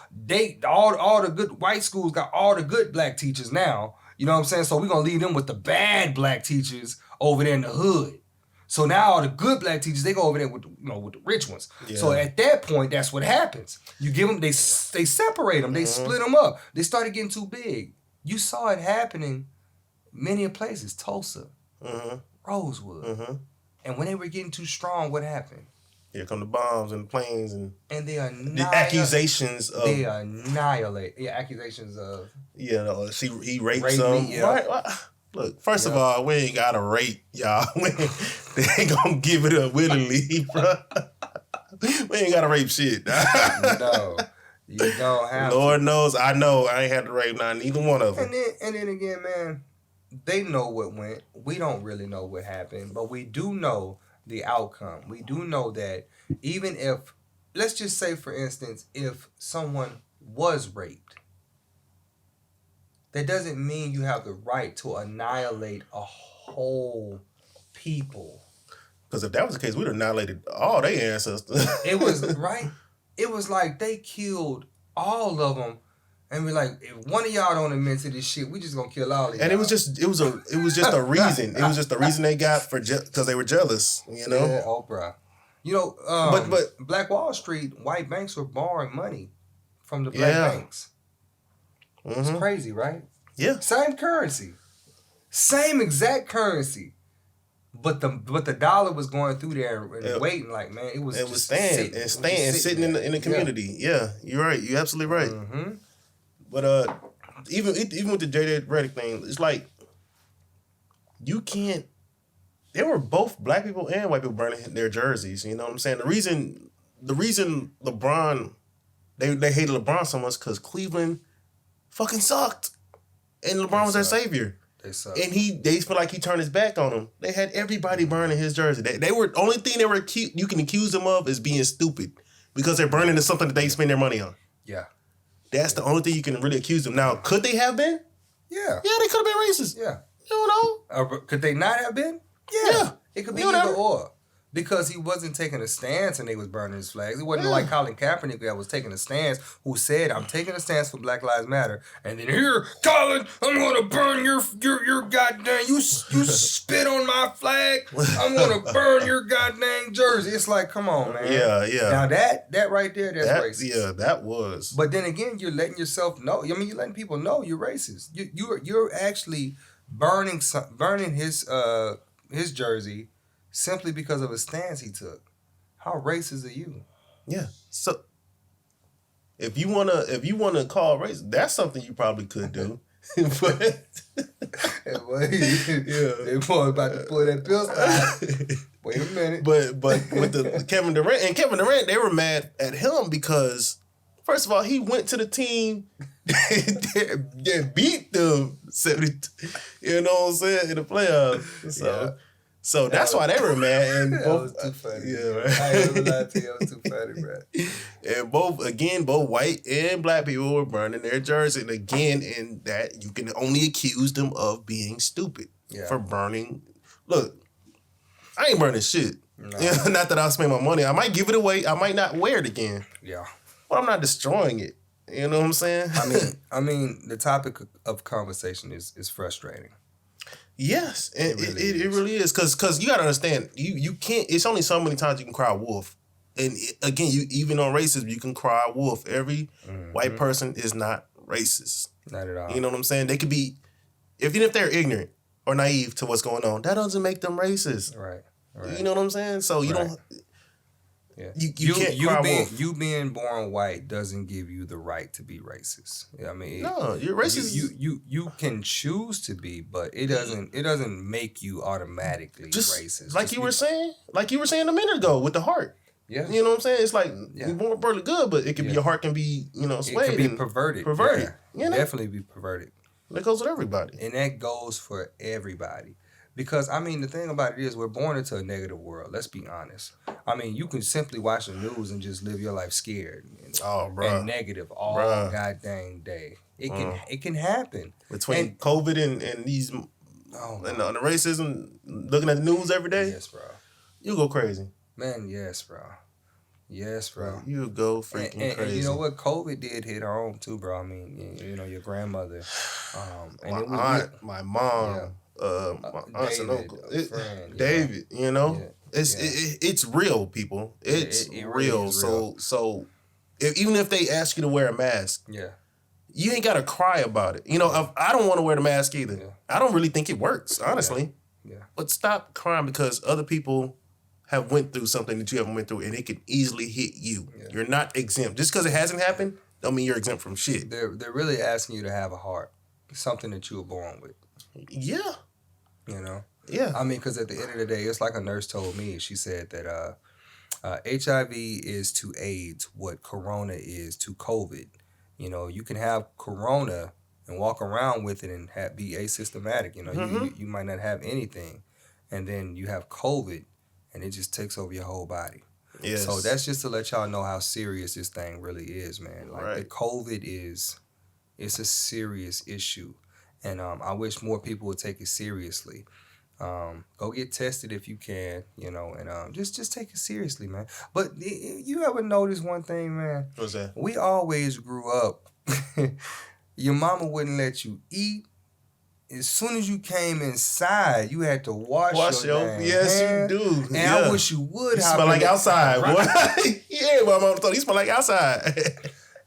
all the good white schools got all the good black teachers now. You know what I'm saying? So we're gonna leave them with the bad black teachers over there in the hood. So now all the good black teachers, they go over there with the rich ones. Yeah. So at that point, that's what happens. You give them, they separate them, they split them up. They started getting too big. You saw it happening many places, Tulsa, Rosewood. And when they were getting too strong, what happened? Here come the bombs and the planes and they the accusations of annihilate. Yeah, accusations of he raped some. Me, yeah. Right? Look, first of all, we ain't gotta rape y'all. They ain't gonna give it up willingly, bro. We ain't gotta rape shit. No, you don't have. Lord knows, I know I ain't had to rape neither one of them. And then again, man, they know what went. We don't really know what happened, but we do know the outcome. We do know that even if, let's just say, for instance, if someone was raped, that doesn't mean you have the right to annihilate a whole people. Because if that was the case, we'd have annihilated all their ancestors. It was, right? It was like they killed all of them. And we're like, if one of y'all don't admit to this shit, we just gonna kill all of y'all. And it was just a reason. It was just a reason they got because they were jealous, you know? Yeah, Oprah. You know, but Black Wall Street, white banks were borrowing money from the black banks. It's crazy, right? Yeah. Same currency. Same exact currency. But the dollar was going through there and waiting, like, man, it was sitting in the community. Yeah, you're right. You're absolutely right. But even with the JJ Redick thing, it's like you can't. There were both black people and white people burning their jerseys. You know what I'm saying? The reason LeBron they hated LeBron so much because Cleveland fucking sucked, and LeBron was their savior. They sucked. And they feel like he turned his back on them. They had everybody burning his jersey. They were only thing they were you can accuse them of is being stupid because they're burning to something that they spend their money on. Yeah. That's the only thing you can really accuse them. Now, could they have been? Yeah. Yeah, they could have been racist. Yeah. You don't know. Could they not have been? Yeah. It could be either or. Because he wasn't taking a stance and they was burning his flags. It wasn't like Colin Kaepernick that was taking a stance, who said, I'm taking a stance for Black Lives Matter. And then here, Colin, I'm going to burn your goddamn, you spit on my flag. I'm going to burn your goddamn jersey. It's like, come on, man. Yeah. Now that right there, that's racist. Yeah, that was. But then again, you're letting yourself know. I mean, you're letting people know you're racist. You're actually burning his jersey simply because of a stance he took. How racist are you? Yeah. So If you wanna call race, that's something you probably could do. But Hey, boy, they boy about to pull that pistol out. Wait a minute. But with the Kevin Durant, they were mad at him because first of all, he went to the team that beat them 70. You know what I'm saying, in the playoffs. So that's why they were mad. And That was too funny. Yeah, right. I ain't gonna lie to you, that was too funny, bro. And both white and black people were burning their jerseys. And again, in that you can only accuse them of being stupid for burning. Look, I ain't burning shit. No. Yeah, not that I'll spend my money. I might give it away. I might not wear it again. Yeah. But I'm not destroying it. You know what I'm saying? I mean, the topic of conversation is frustrating. Yes, it really is. Cause you gotta understand, you can't. It's only so many times you can cry wolf, and again, you even on racism, you can cry wolf. Every white person is not racist. Not at all. You know what I'm saying? They could be, even if they're ignorant or naive to what's going on, that doesn't make them racist. Right. You know what I'm saying? So you don't. Yeah. You can't cry wolf. You being born white doesn't give you the right to be racist. I mean, no, you're racist. You can choose to be, but it doesn't make you automatically racist. Like you were saying a minute ago with the heart. Yeah. You know what I'm saying? It's like you're born perfectly good, but it can be, your heart can be, swayed. It can be perverted. Perverted. Yeah. You know? Definitely be perverted. That goes with everybody. And that goes for everybody. Because, I mean, the thing about it is we're born into a negative world. Let's be honest. I mean, you can simply watch the news and just live your life scared and negative all goddamn day. It can happen. Between COVID and these and the racism, looking at the news every day. Yes, bro. You go crazy. Man, yes, bro. Yes, bro. You go freaking crazy. And you know what? COVID did hit our home too, bro. I mean, your grandmother. My aunt, my mom. Yeah. My aunts and uncle, David, it's real, people. It's it real. Really is real. So even if they ask you to wear a mask, you ain't gotta cry about it. I don't want to wear the mask either. Yeah. I don't really think it works, honestly. Yeah. But stop crying because other people have went through something that you haven't went through, and it can easily hit you. Yeah. You're not exempt. Just because it hasn't happened, don't mean you're exempt from shit. They're really asking you to have a heart, something that you were born with. Yeah. Yeah. I mean, because at the end of the day, it's like a nurse told me. She said that HIV is to AIDS what Corona is to COVID. You can have Corona and walk around with it and be asymptomatic. You might not have anything. And then you have COVID and it just takes over your whole body. Yes. So that's just to let y'all know how serious this thing really is, man. Like the COVID it's a serious issue. And I wish more people would take it seriously. Go get tested if you can, and just take it seriously, man. But you ever notice one thing, man? What's that? We always grew up. Your mama wouldn't let you eat. As soon as you came inside, you had to wash your hands. Yes, you do. And I wish you would. You smell like outside, boy. Yeah, my mama told you smell like outside.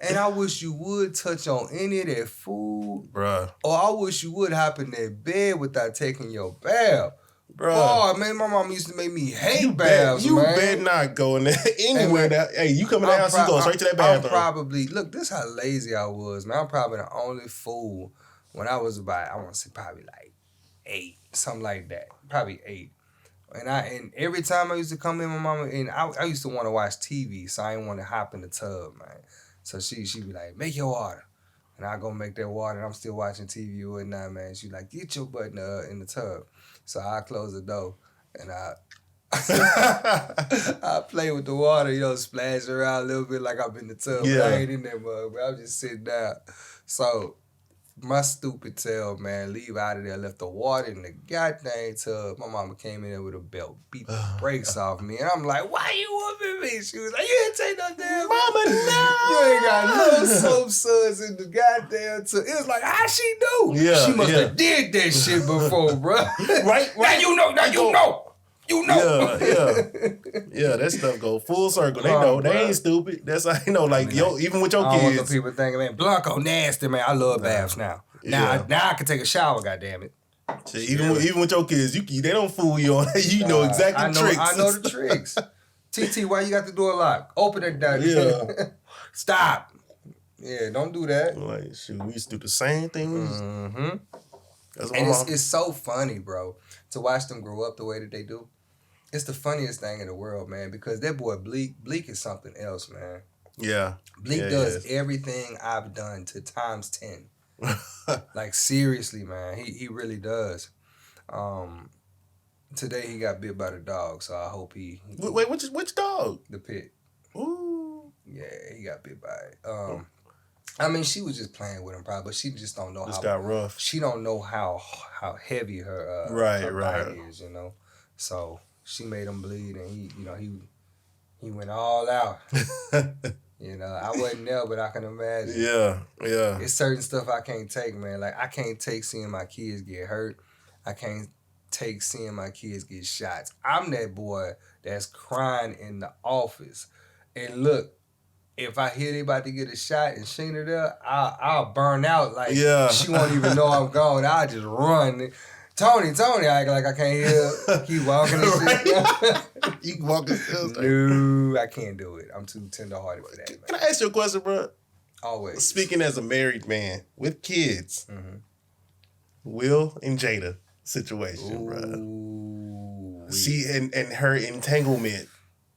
And I wish you would touch on any of that food. Bruh. Or I wish you would hop in that bed without taking your bath. Bruh. Oh, man, my mom used to make me hate baths, you man. You better not go in there anywhere. You coming down, you go straight to that bathroom. Look, this is how lazy I was, man. I'm probably the only fool when I was about, I want to say probably like 8, something like that. Probably 8. And every time I used to come in, my mama, and I used to want to watch TV, so I didn't want to hop in the tub, man. So she'd be like, make your water. And I go make that water, and I'm still watching TV or whatnot, man. She like, get your butt in the tub. So I close the door, and I play with the water, splash around a little bit like I'm in the tub. Yeah. But I ain't in that mug, but I'm just sitting down. So my stupid tail, man, leave out of there, left the water in the goddamn tub. My mama came in there with a belt, beat the brakes off me. And I'm like, why you whooping me? She was like, you ain't take no damn Mama, no! You ain't got no soap suds in the goddamn tub. It was like, how she do? Yeah, she must have did that shit before, bro. Right? Now you know. You know. Yeah, that stuff go full circle. They know. They ain't stupid. That's how you know, even with your I don't want kids. the people thinking, man, Blanco nasty, man. I love baths now. Now I can take a shower, goddammit. Even with your kids, they don't fool you on that. You know exactly the tricks. I know the tricks. TT, why you got the door locked? Open it down. Yeah. Stop. Yeah, don't do that. Like, shoot, we used to do the same thing. Mm-hmm. That's And it's so funny, bro, to watch them grow up the way that they do. It's the funniest thing in the world, man, because that boy Bleak is something else, man. Yeah. Bleak does everything I've done to times 10. Like, seriously, man. He really does. Today he got bit by the dog, so I hope he Wait, which dog? The pit. Ooh. Yeah, he got bit by it. I mean, she was just playing with him, probably, but she just don't know This got rough. She don't know how heavy her bite is, you know. So she made him bleed, and he went all out. You know, I wasn't there, but I can imagine. Yeah. It's certain stuff I can't take, man. Like, I can't take seeing my kids get hurt. I can't take seeing my kids get shots. I'm that boy that's crying in the office. And look, if I hear they about to get a shot and Sheena there, I'll burn out. Like, she won't even know I'm gone. I'll just run. Tony, I act like I can't hear. Keep walking and shit. You walking. No, I can't do it. I'm too tenderhearted for that, man. Can I ask you a question, bro? Always. Speaking as a married man with kids, Will and Jada situation, bro. She and her entanglement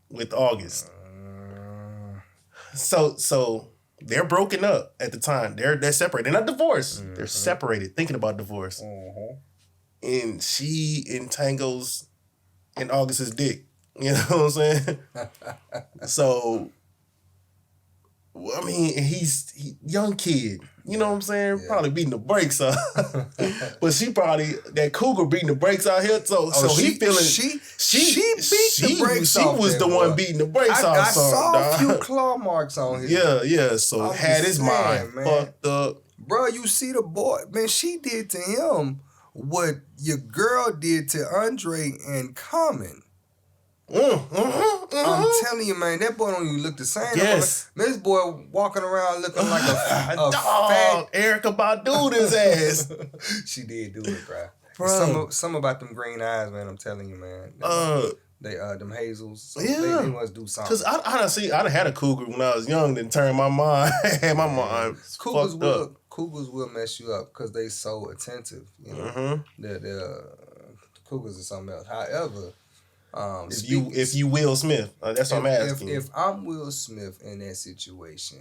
with August. So they're broken up at the time. They're separated. They're not divorced. They're separated, thinking about divorce. And she entangles in August's dick. You know what I'm saying? So, I mean, he's young kid. You know what I'm saying? Yeah. Probably beating the brakes off. But she probably, that cougar beating the brakes out here. So he feeling... She beat the brakes off. She was the one beating the brakes off. I saw a few claw marks on his... Yeah. So had his mind fucked up. Bro, you see the boy... Man, she did to him what your girl did to Andre and Common. I'm telling you, man, that boy don't even look the same. Yes. Man, this boy walking around looking like a dog. Fat Erykah Badu his ass. She did do it, bro. Some about them green eyes, man. I'm telling you, man. They them hazels. So they must do something. Cause I done had a cougar when I was young. Then turned my mind. Had my mind fucked up. Cougars will mess you up because they so attentive. You know, the cougars are something else. However. If you Will Smith, that's what I'm asking. If I'm Will Smith in that situation,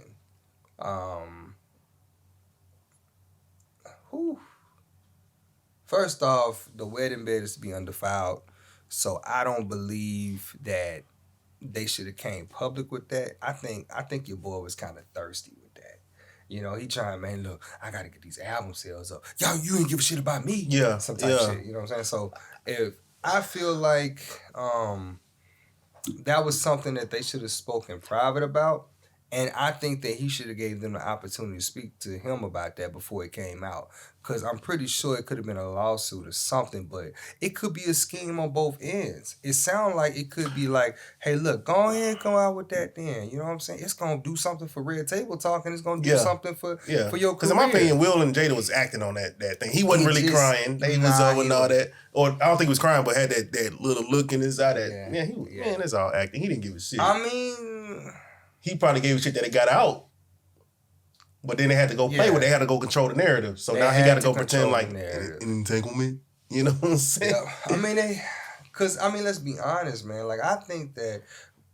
first off, the wedding bed is to be undefiled, so I don't believe that they should have came public with that. I think your boy was kind of thirsty with that. You know, he trying, man, look, I gotta get these album sales up. Yo, you ain't give a shit about me. Yeah, some type of shit. You know what I'm saying? So if I feel like that was something that they should have spoken private about. And I think that he should have gave them the opportunity to speak to him about that before it came out. Because I'm pretty sure it could have been a lawsuit or something, but it could be a scheme on both ends. It sounds like it could be like, hey, look, go ahead and come out with that then. You know what I'm saying? It's going to do something for Red Table Talk, and it's going to do something for your career. Because in my opinion, Will and Jada was acting on that thing. He wasn't really crying. They was over and all that. Or I don't think he was crying, but had that little look in his eye. Man, that's all acting. He didn't give a shit. I mean... He probably gave a shit that it got out. But then they had to go play with it. They had to go control the narrative. So now he got to go pretend like an entanglement. You know what I'm saying? Yeah. I mean, let's be honest, man. Like, I think that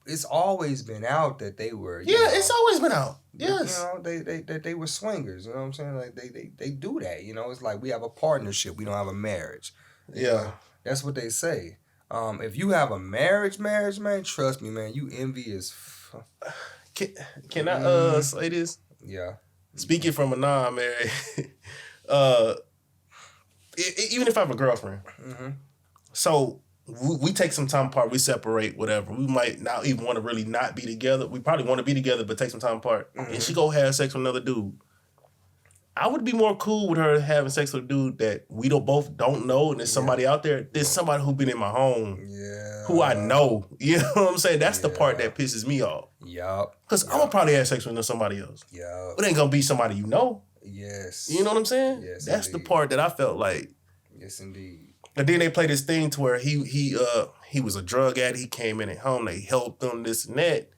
it's always been out that they were. It's always been out. Yes. You know, they were swingers. You know what I'm saying? Like, they do that. You know, it's like we have a partnership. We don't have a marriage. You know? That's what they say. If you have a marriage, man, trust me, man, you envious. Can I say this? Yeah. Speaking from a non-married, even if I have a girlfriend, so we take some time apart, we separate, whatever. We might not even want to really not be together. We probably want to be together, but take some time apart. And she go have sex with another dude. I would be more cool with her having sex with a dude that we both don't know, and there's somebody out there. There's somebody who been in my home, who I know. You know what I'm saying? That's the part that pisses me off. Yup. Because I'm gonna probably have sex with somebody else. Yeah. But it ain't gonna be somebody you know. Yes. You know what I'm saying? Yes. That's indeed. the part that I felt like. Yes, indeed. And then they play this thing to where he was a drug addict. He came in at home. They helped him, this and that.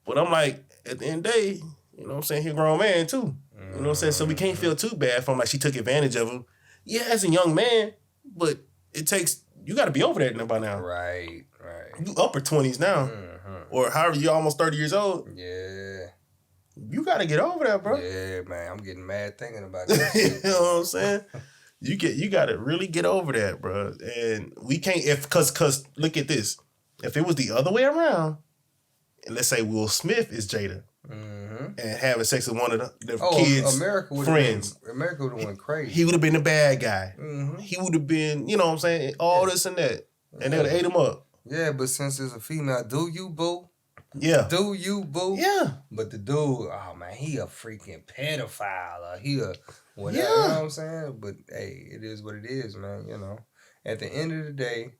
But I'm like, at the end of the day, You know what I'm saying? He a grown man too. You know what I'm saying? So we can't feel too bad for him like she took advantage of him. Yeah, as a young man, but it takes, you got to be over that by now. Right. You upper 20s now. Or however, you almost 30 years old. Yeah. You got to get over that, bro. Yeah, man. I'm getting mad thinking about that. You know what I'm saying? You got to really get over that, bro. And we can't, cause look at this. If it was the other way around, and let's say Will Smith is Jada, and having sex with one of the kids' friends, America would have went crazy. He would have been the bad guy. He would have been, you know what I'm saying, all this and that. And they would have ate him up. Yeah, but since it's a female, do you, boo? Yeah. Do you, boo? Yeah. But the dude, oh man, he a freaking pedophile. Or he a whatever, Yeah. you know what I'm saying? But hey, it is what it is, man, you know. At the end of the day,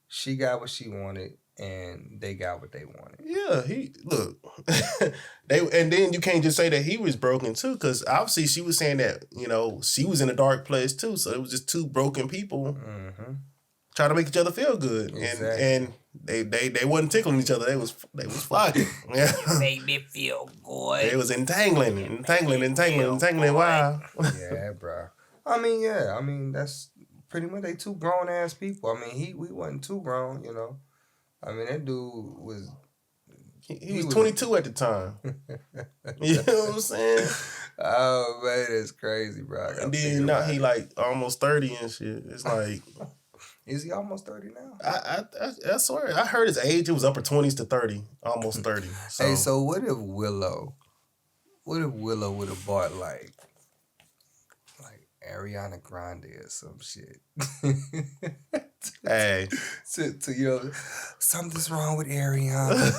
she got what she wanted and they got what they wanted. Yeah, look. And then you can't just say that he was broken too, because obviously she was saying that, you know, she was in a dark place too. So it was just two broken people trying to make each other feel good. Exactly. And they wasn't tickling each other. They was fucking. Yeah. Made me feel good. They was entangling. Wow. Yeah, bro. I mean, that's pretty much they two grown ass people. I mean, we wasn't too grown, you know. I mean, that dude was. He was 22 at the time. You know what I'm saying? Oh man, that's crazy, bro. And then now he like almost 30 and shit. It's like. Is he almost 30 now? I swear. I heard his age. It was upper 20s to 30. Almost 30. So. Hey, so what if Willow would have bought like Ariana Grande or some shit? Hey. to you know, something's wrong with Ariana.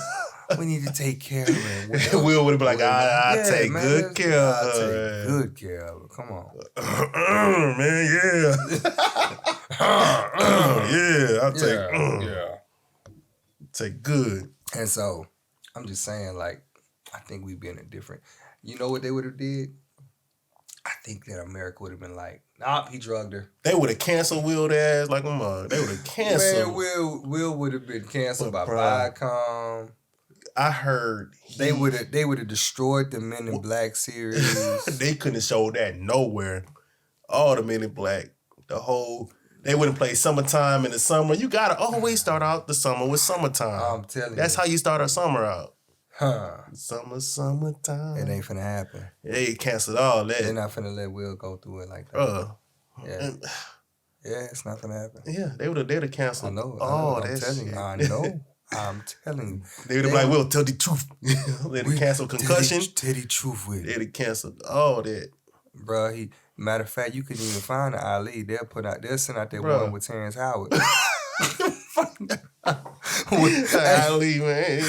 We need to take care of her. Will would have been like, I take good care of her. Take good care of her. Come on. Man, yeah. Yeah, I'll take take good. And so, I'm just saying, like, I think we'd be in a different. You know what they would have did? I think that America would have been like, nah, he drugged her. They would have canceled Will's ass like, they would have canceled. Man, Will would have been canceled by Viacom. I heard they would have destroyed the Men in Black series. They couldn't have showed that nowhere. All the Men in Black, they wouldn't play Summertime in the summer. You gotta always start out the summer with Summertime. I'm telling you, that's how you start our summer out. Huh? Summertime. It ain't finna happen. They canceled all that. They're not finna let Will go through it like that. Yeah. Yeah, it's not gonna happen. Yeah, they'd have canceled. I know. Oh, I'm telling you. I know. I'm telling you. They would have like, Will, tell the truth. They'd have canceled Concussion. Tell the truth with it. They'd have canceled all that. Bro, matter of fact, you couldn't even find the Ali. They'll send out that one with Terrence Howard. Ali, man.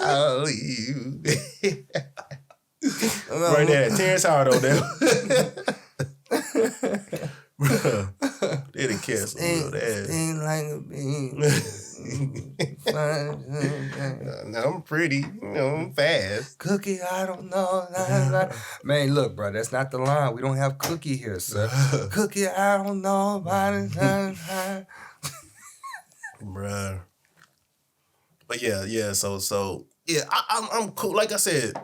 Ali. Right there, Terrence Howard on there. Bro, they'd have canceled Will that. Ain't like a bean. I'm pretty, I'm fast. Cookie, I don't know. Man, look, bro, that's not the line. We don't have Cookie here, sir. Cookie, I don't know about it. Bruh. But yeah, so yeah, I'm cool. Like I said,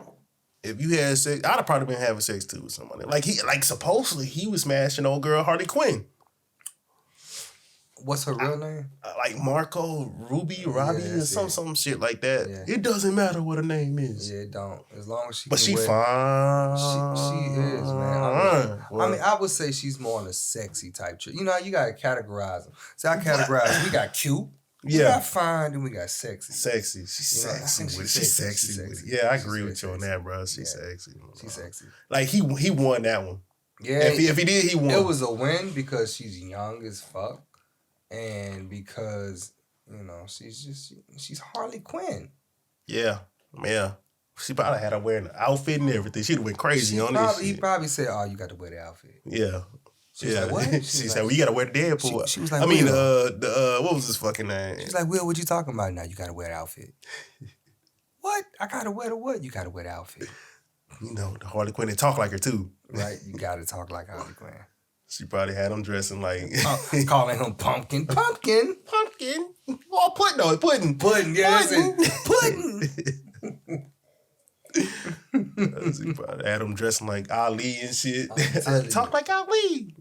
if you had sex, I'd have probably been having sex too with somebody. Like supposedly he was smashing old girl Harley Quinn. What's her real name? Like Marco Robbie or some shit like that. Yeah. It doesn't matter what her name is. Yeah, it don't. As long as she. But she fine. She is, man. I mean, I would say she's more on a sexy type chick. You know, you gotta categorize them. So I categorize. We got cute. We got fine, then we got sexy. Sexy. She's sexy with it. She's sexy with it. Yeah, I agree with you on that, bro. She's sexy. She's sexy. Like he won that one. Yeah. If he did, he won. It was a win because she's young as fuck. And because, you know, she's Harley Quinn. Yeah. She probably had her wearing the outfit and everything. She'd have went crazy on this shit. He probably said, "Oh, you got to wear the outfit." Yeah. She was like, what? She said, "Well, you got to wear the Deadpool." She was like, I mean, what was his fucking name? She's like, "Will, what you talking about now? You got to wear the outfit." What? I got to wear the what? You got to wear the outfit. You know, the Harley Quinn, they talk like her too. Right? You got to talk like Harley Quinn. She probably had him dressing like... calling him Pumpkin. Pumpkin. Oh, Pudding. Pudding, yes. Pudding. He probably had him dressing like Ali and shit. I'm telling Talk you. like Ali.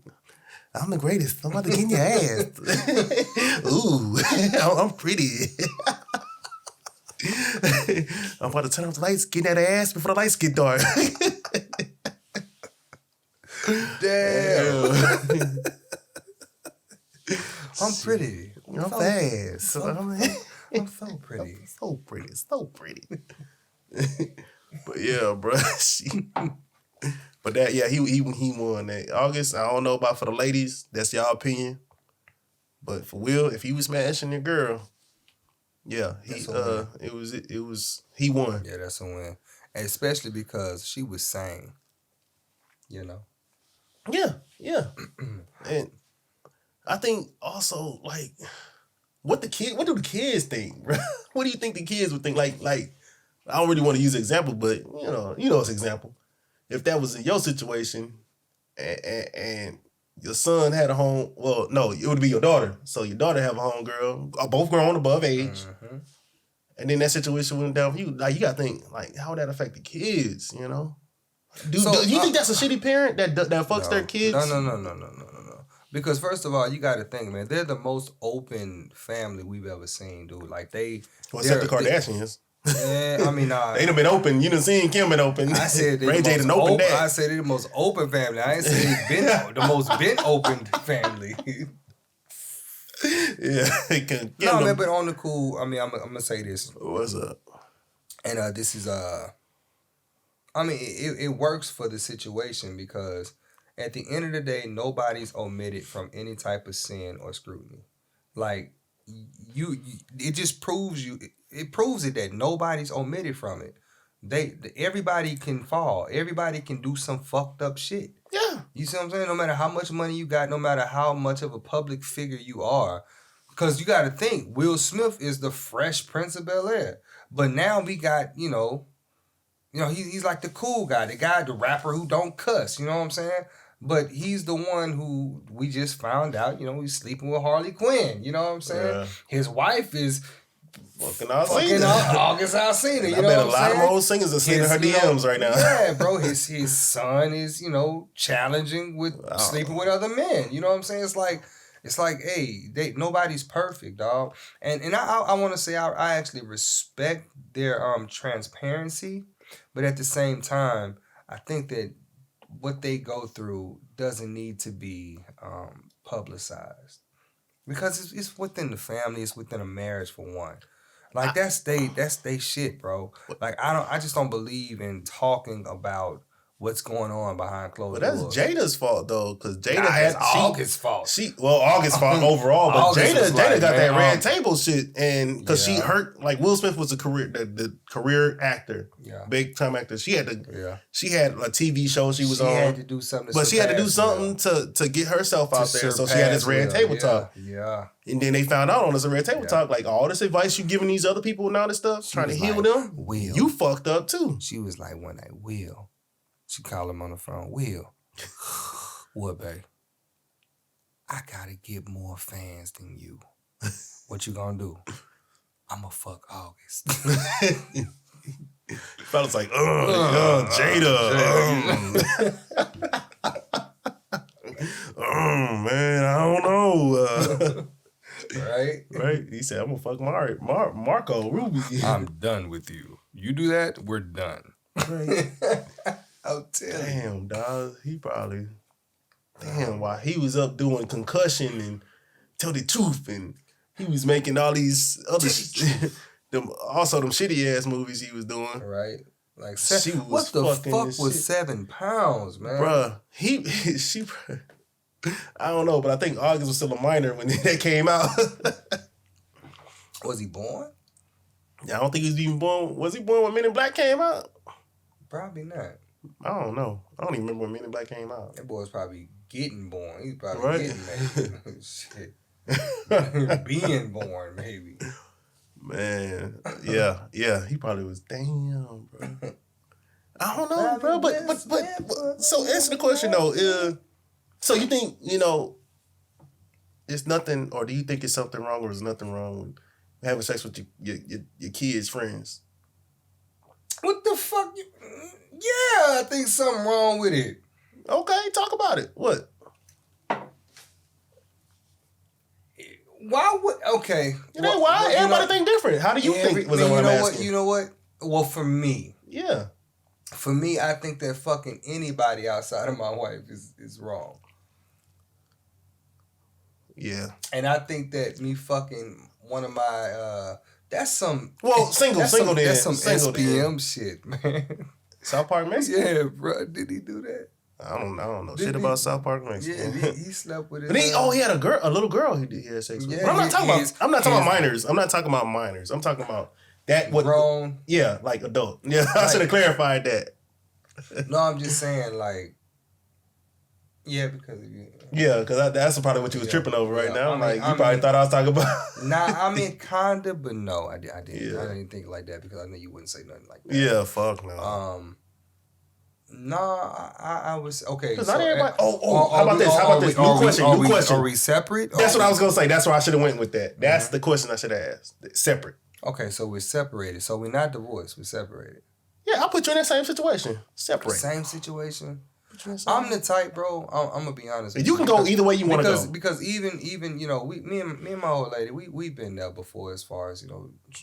I'm the greatest. I'm about to get in your ass. Ooh, I'm pretty. I'm about to turn off the lights, get in that ass before the lights get dark. Damn. I'm pretty. I'm fast. I'm so pretty. So pretty. So pretty. But yeah, bro. But that, yeah, he won that. August, I don't know about for the ladies. That's y'all opinion. But for Will, if he was smashing your girl, yeah, it was he won. Yeah, that's a win. And especially because she was sane. You know? Yeah. And I think also, like, what do the kids think, bro? What do you think the kids would think? Like, I don't really want to use an example, but you know it's an example. If that was in your situation and your son had a home, well, no, it would be your daughter. So your daughter have a home girl, both grown above age. Mm-hmm. And then that situation went down for you. Like, you got to think, like, how would that affect the kids, you know? Do you think that's a shitty parent that fucks their kids? No. Because first of all, you got to think, man, they're the most open family we've ever seen, dude. Like, except the Kardashians. Yeah, I mean, they done been open. You done seen Kim been open. I said Ray J done opened that. I said they're the most open family. I ain't say they been the most been open family. Yeah. No, man, but on the cool, I mean, I'm gonna say this. What's up? And this is I mean, it works for the situation because at the end of the day, nobody's omitted from any type of sin or scrutiny. Like it just proves it proves it that nobody's omitted from it. Everybody can fall. Everybody can do some fucked up shit. Yeah. You see what I'm saying? No matter how much money you got, no matter how much of a public figure you are, because you got to think, Will Smith is the Fresh Prince of Bel-Air, but now we got he's like the cool guy, the rapper who don't cuss. You know what I'm saying? But he's the one who we just found out, he's sleeping with Harley Quinn. You know what I'm saying? Yeah. His wife is fucking August Alsina. You know bet what a lot of old singers are sending her DMs right now. Yeah, bro. His son is, challenging with sleeping with other men. You know what I'm saying? It's like, hey, nobody's perfect, dog. And I want to say I actually respect their transparency, but at the same time, I think that what they go through doesn't need to be publicized because it's within the family, it's within a marriage for one. Like that's they shit, bro. Like I just don't believe in talking about what's going on behind closed doors. But that's Jada's fault though, because Jada had August's fault. August's fault overall, but Jada got that red table shit, and because she hurt, like Will Smith was the career actor, big time actor. She had a TV show she was on. She had to do something, but she had to do something to get herself out there. So she had this red table talk. Yeah. And then they found out on this red table talk, like all this advice you giving these other people and all this stuff, trying to heal them. Will, you fucked up too. She was like one night, Will. She called him on the phone. Will, what, babe? I gotta get more fans than you. What you gonna do? I'ma fuck August. Fella's like, Jada. Man, I don't know. Right? He said, I'm gonna fuck Marco Ruby. I'm done with you. You do that, we're done. Right. I'll tell you. Damn, dog. He probably... Damn, while he was up doing Concussion and Tell the Truth, and he was making all these other... them shitty-ass movies he was doing. Right. Like, what the fuck was 7 pounds, man? Bruh, she... I don't know, but I think August was still a minor when that came out. Was he born? Yeah, I don't think he was even born. Was he born when Men in Black came out? Probably not. I don't know. I don't even remember when Men in Black came out. That boy was probably getting born. He was probably getting shit. Being born, maybe. Man, yeah. He probably was. Damn, bro. I don't know, bro. But so answer the question though. So you think it's nothing, or do you think it's something wrong, or is nothing wrong with having sex with your kids' friends? What the fuck? Yeah, I think something wrong with it. Okay, talk about it. What? Why would okay? It ain't why. Everybody think different. How do you think? Was what I'm asking. You know what? Well, for me, yeah. For me, I think that fucking anybody outside of my wife is wrong. Yeah. And I think that me fucking one of my that's some single that's then. That's some single SPM then. shit, man. South Park Mexican? Yeah, bro. Did he do that? I don't know shit about South Park Mexican. Yeah, he slept with it. But he had a little girl he had sex with. Yeah, but I'm not talking about minors. I'm not talking about minors. I'm talking about that grown. Yeah, like adult. Yeah, I should have clarified that. No, I'm just saying like yeah, because of you. Yeah, because that's probably what you was tripping over right now. I mean, probably thought I was talking about. Nah, I mean kinda, but no, I didn't. Yeah. I didn't think like that because I knew you wouldn't say nothing like that. Yeah, fuck no. Nah, I was okay. Because so, not everybody. How about this? How about this? New question. Are we separate? That's what I was gonna say. That's why I should have went with that. That's the question I should have asked. Separate. Okay, so we're separated. So we're not divorced. We're separated. Yeah, I'll put you in that same situation. Separate. Same situation. I'm the type, bro. I'm gonna be honest. With you can go either way you want to go. Because even you know, me and my old lady, we've been there before as far as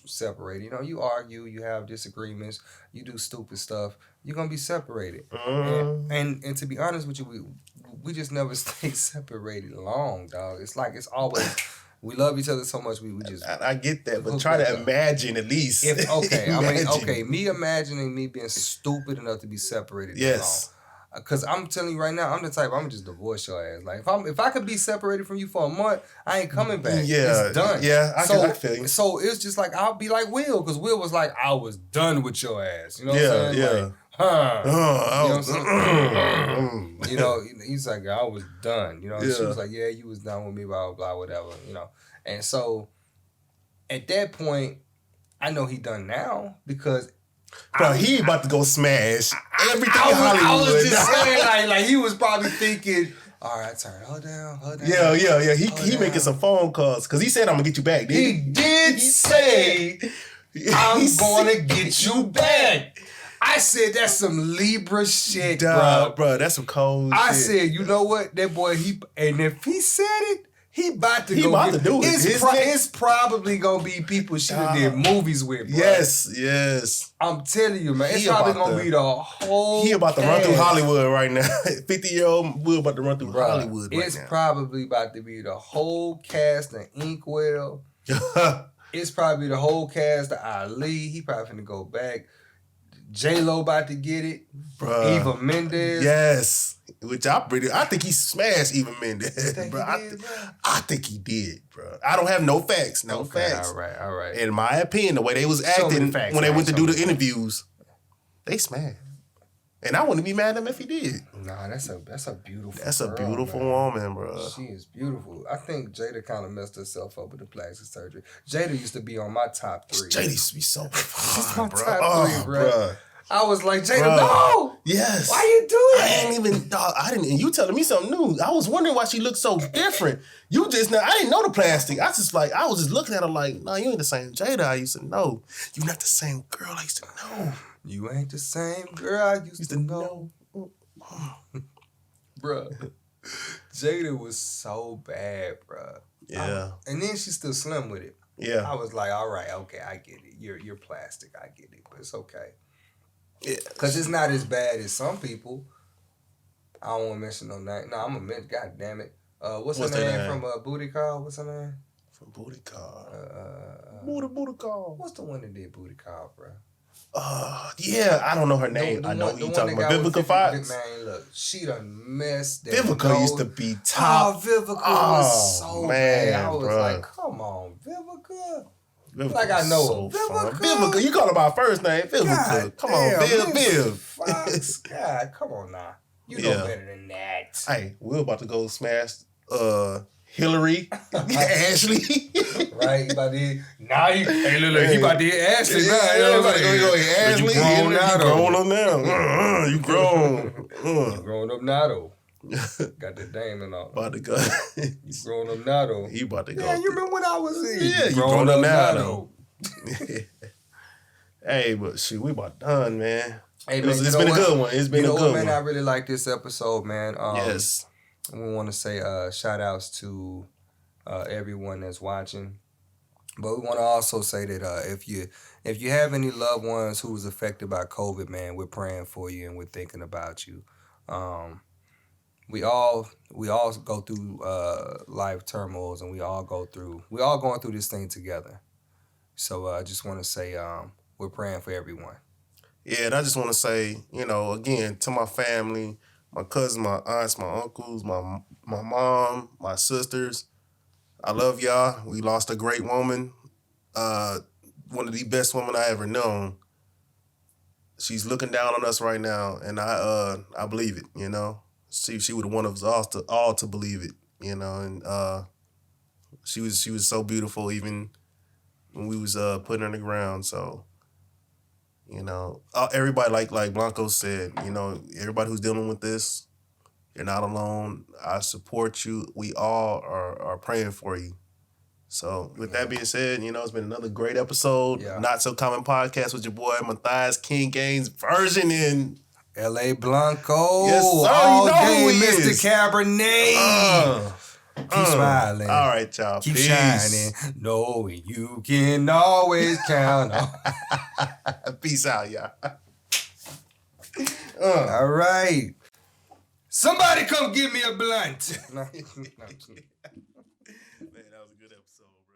separated. You know, you argue, you have disagreements, you do stupid stuff. You're gonna be separated. And to be honest with you, we just never stay separated long, dog. It's like it's always. We love each other so much. We just. I get that, but try to imagine at least. Me imagining me being stupid enough to be separated. Yes. Because I'm telling you right now, I'm the type. I'm just divorce your ass. Like if I could be separated from you for a month, I ain't coming back. Yeah, it's done. Yeah, I feel you. So it's just like I'll be like Will, because Will was like, I was done with your ass. You know what I'm saying? Yeah. Like, you know what I'm saying? You know, he's like, I was done. You know, she was like, yeah, you was done with me, blah, blah, blah, whatever, you know. And so at that point, I know he done now because bro, he about to go smash everything Hollywood. I was just saying, like he was probably thinking, all right, turn her down. Yeah. He making some phone calls because he said, I'm gonna get you back. He did say, I'm gonna get you back. I said that's some Libra shit, bro. That's some cold shit. I said, you know what? That boy, and if he said it, he about to do it. It's probably gonna be people she did movies with, bro. Yes. I'm telling you, man. It's probably gonna be the whole He about to run through Hollywood right now. 50-year-old Will about to run through Hollywood right now. It's probably about to be the whole cast of Inkwell. It's probably the whole cast of Ali. He probably finna go back. J-Lo about to get it. Bruh. Eva Mendes. Yes. Which I think he smashed Eva Mendes. Bro. I think he did, bro. I don't have no facts. No facts. All right. In my opinion, the way they was acting when they went to do the interviews, they smashed. And I wouldn't be mad at him if he did. Nah, that's a beautiful That's a beautiful woman, bro. She is beautiful. I think Jada kind of messed herself up with the plastic surgery. Jada used to be on my top 3. Jada used to be so fun, bro. Top 3, bro. I was like, Jada, no! Yes. Why you do that? I didn't, and you telling me something new. I was wondering why she looked so different. I didn't know the plastic. I was just looking at her like, no, you ain't the same Jada I used to know. You're not the same girl I used to know. You ain't the same girl I used to know. Bruh. Jada was so bad, bruh. Yeah. And then she's still slim with it. Yeah. I was like, all right, okay, I get it. You're plastic, I get it, but it's okay. Yeah. Because it's not as bad as some people. I don't want to mention no name. No, I'm going to mention, god damn it. What's her name from Booty Call? What's her name? From Booty Call. Booty Call. What's the one that did Booty Call, bro? Yeah, I don't know her name. I know who you talking about. Vivica Fox. Man, look, she done messed that. Vivica used to be top. Vivica was so bad. I was like, come on, Vivica. Like I know so Vivica. You call her by first name, Vivica. God come damn, on, Viv. Fox. God, come on now. You know better than that. Hey, we're about to go smash Hillary, Ashley. Right, he about to hit. Now he about to hit Ashley. Ashley. You grown up now. You grown. You grown up now though. Got the dame and all. About to go. You grown up now though. He about to go. Yeah, you remember when I was in? Yeah, you grown up now though. Hey, but shit, we about done, man. Hey, It's man, been a good one. It's been a good man, one. I really like this episode, man. Yes. We want to say shout outs to everyone that's watching. But we want to also say that if you have any loved ones who was affected by COVID, man, we're praying for you and we're thinking about you. We all go through life turmoils, and we all going through this thing together. So I just want to say we're praying for everyone. Yeah, and I just want to say, again, to my family, my cousins, my aunts, my uncles, my mom, my sisters, I love y'all. We lost a great woman, one of the best women I ever known. She's looking down on us right now, and I believe it. She would have wanted us all to believe it. And she was so beautiful even when we was putting her in the ground. So. Everybody like Blanco said, everybody who's dealing with this, you're not alone. I support you. We all are praying for you. So with that being said, it's been another great episode. Yeah. Not So Common Podcast with your boy Matthias King Gaines version in L.A. Blanco. Yes, sir. All You know day, who he Mr. is. Cabernet. Keep smiling. All right, y'all. Keep Peace. shining. Knowing you can always count on. Peace out, y'all. All right. Somebody come give me a blunt. No. Man, that was a good episode, bro.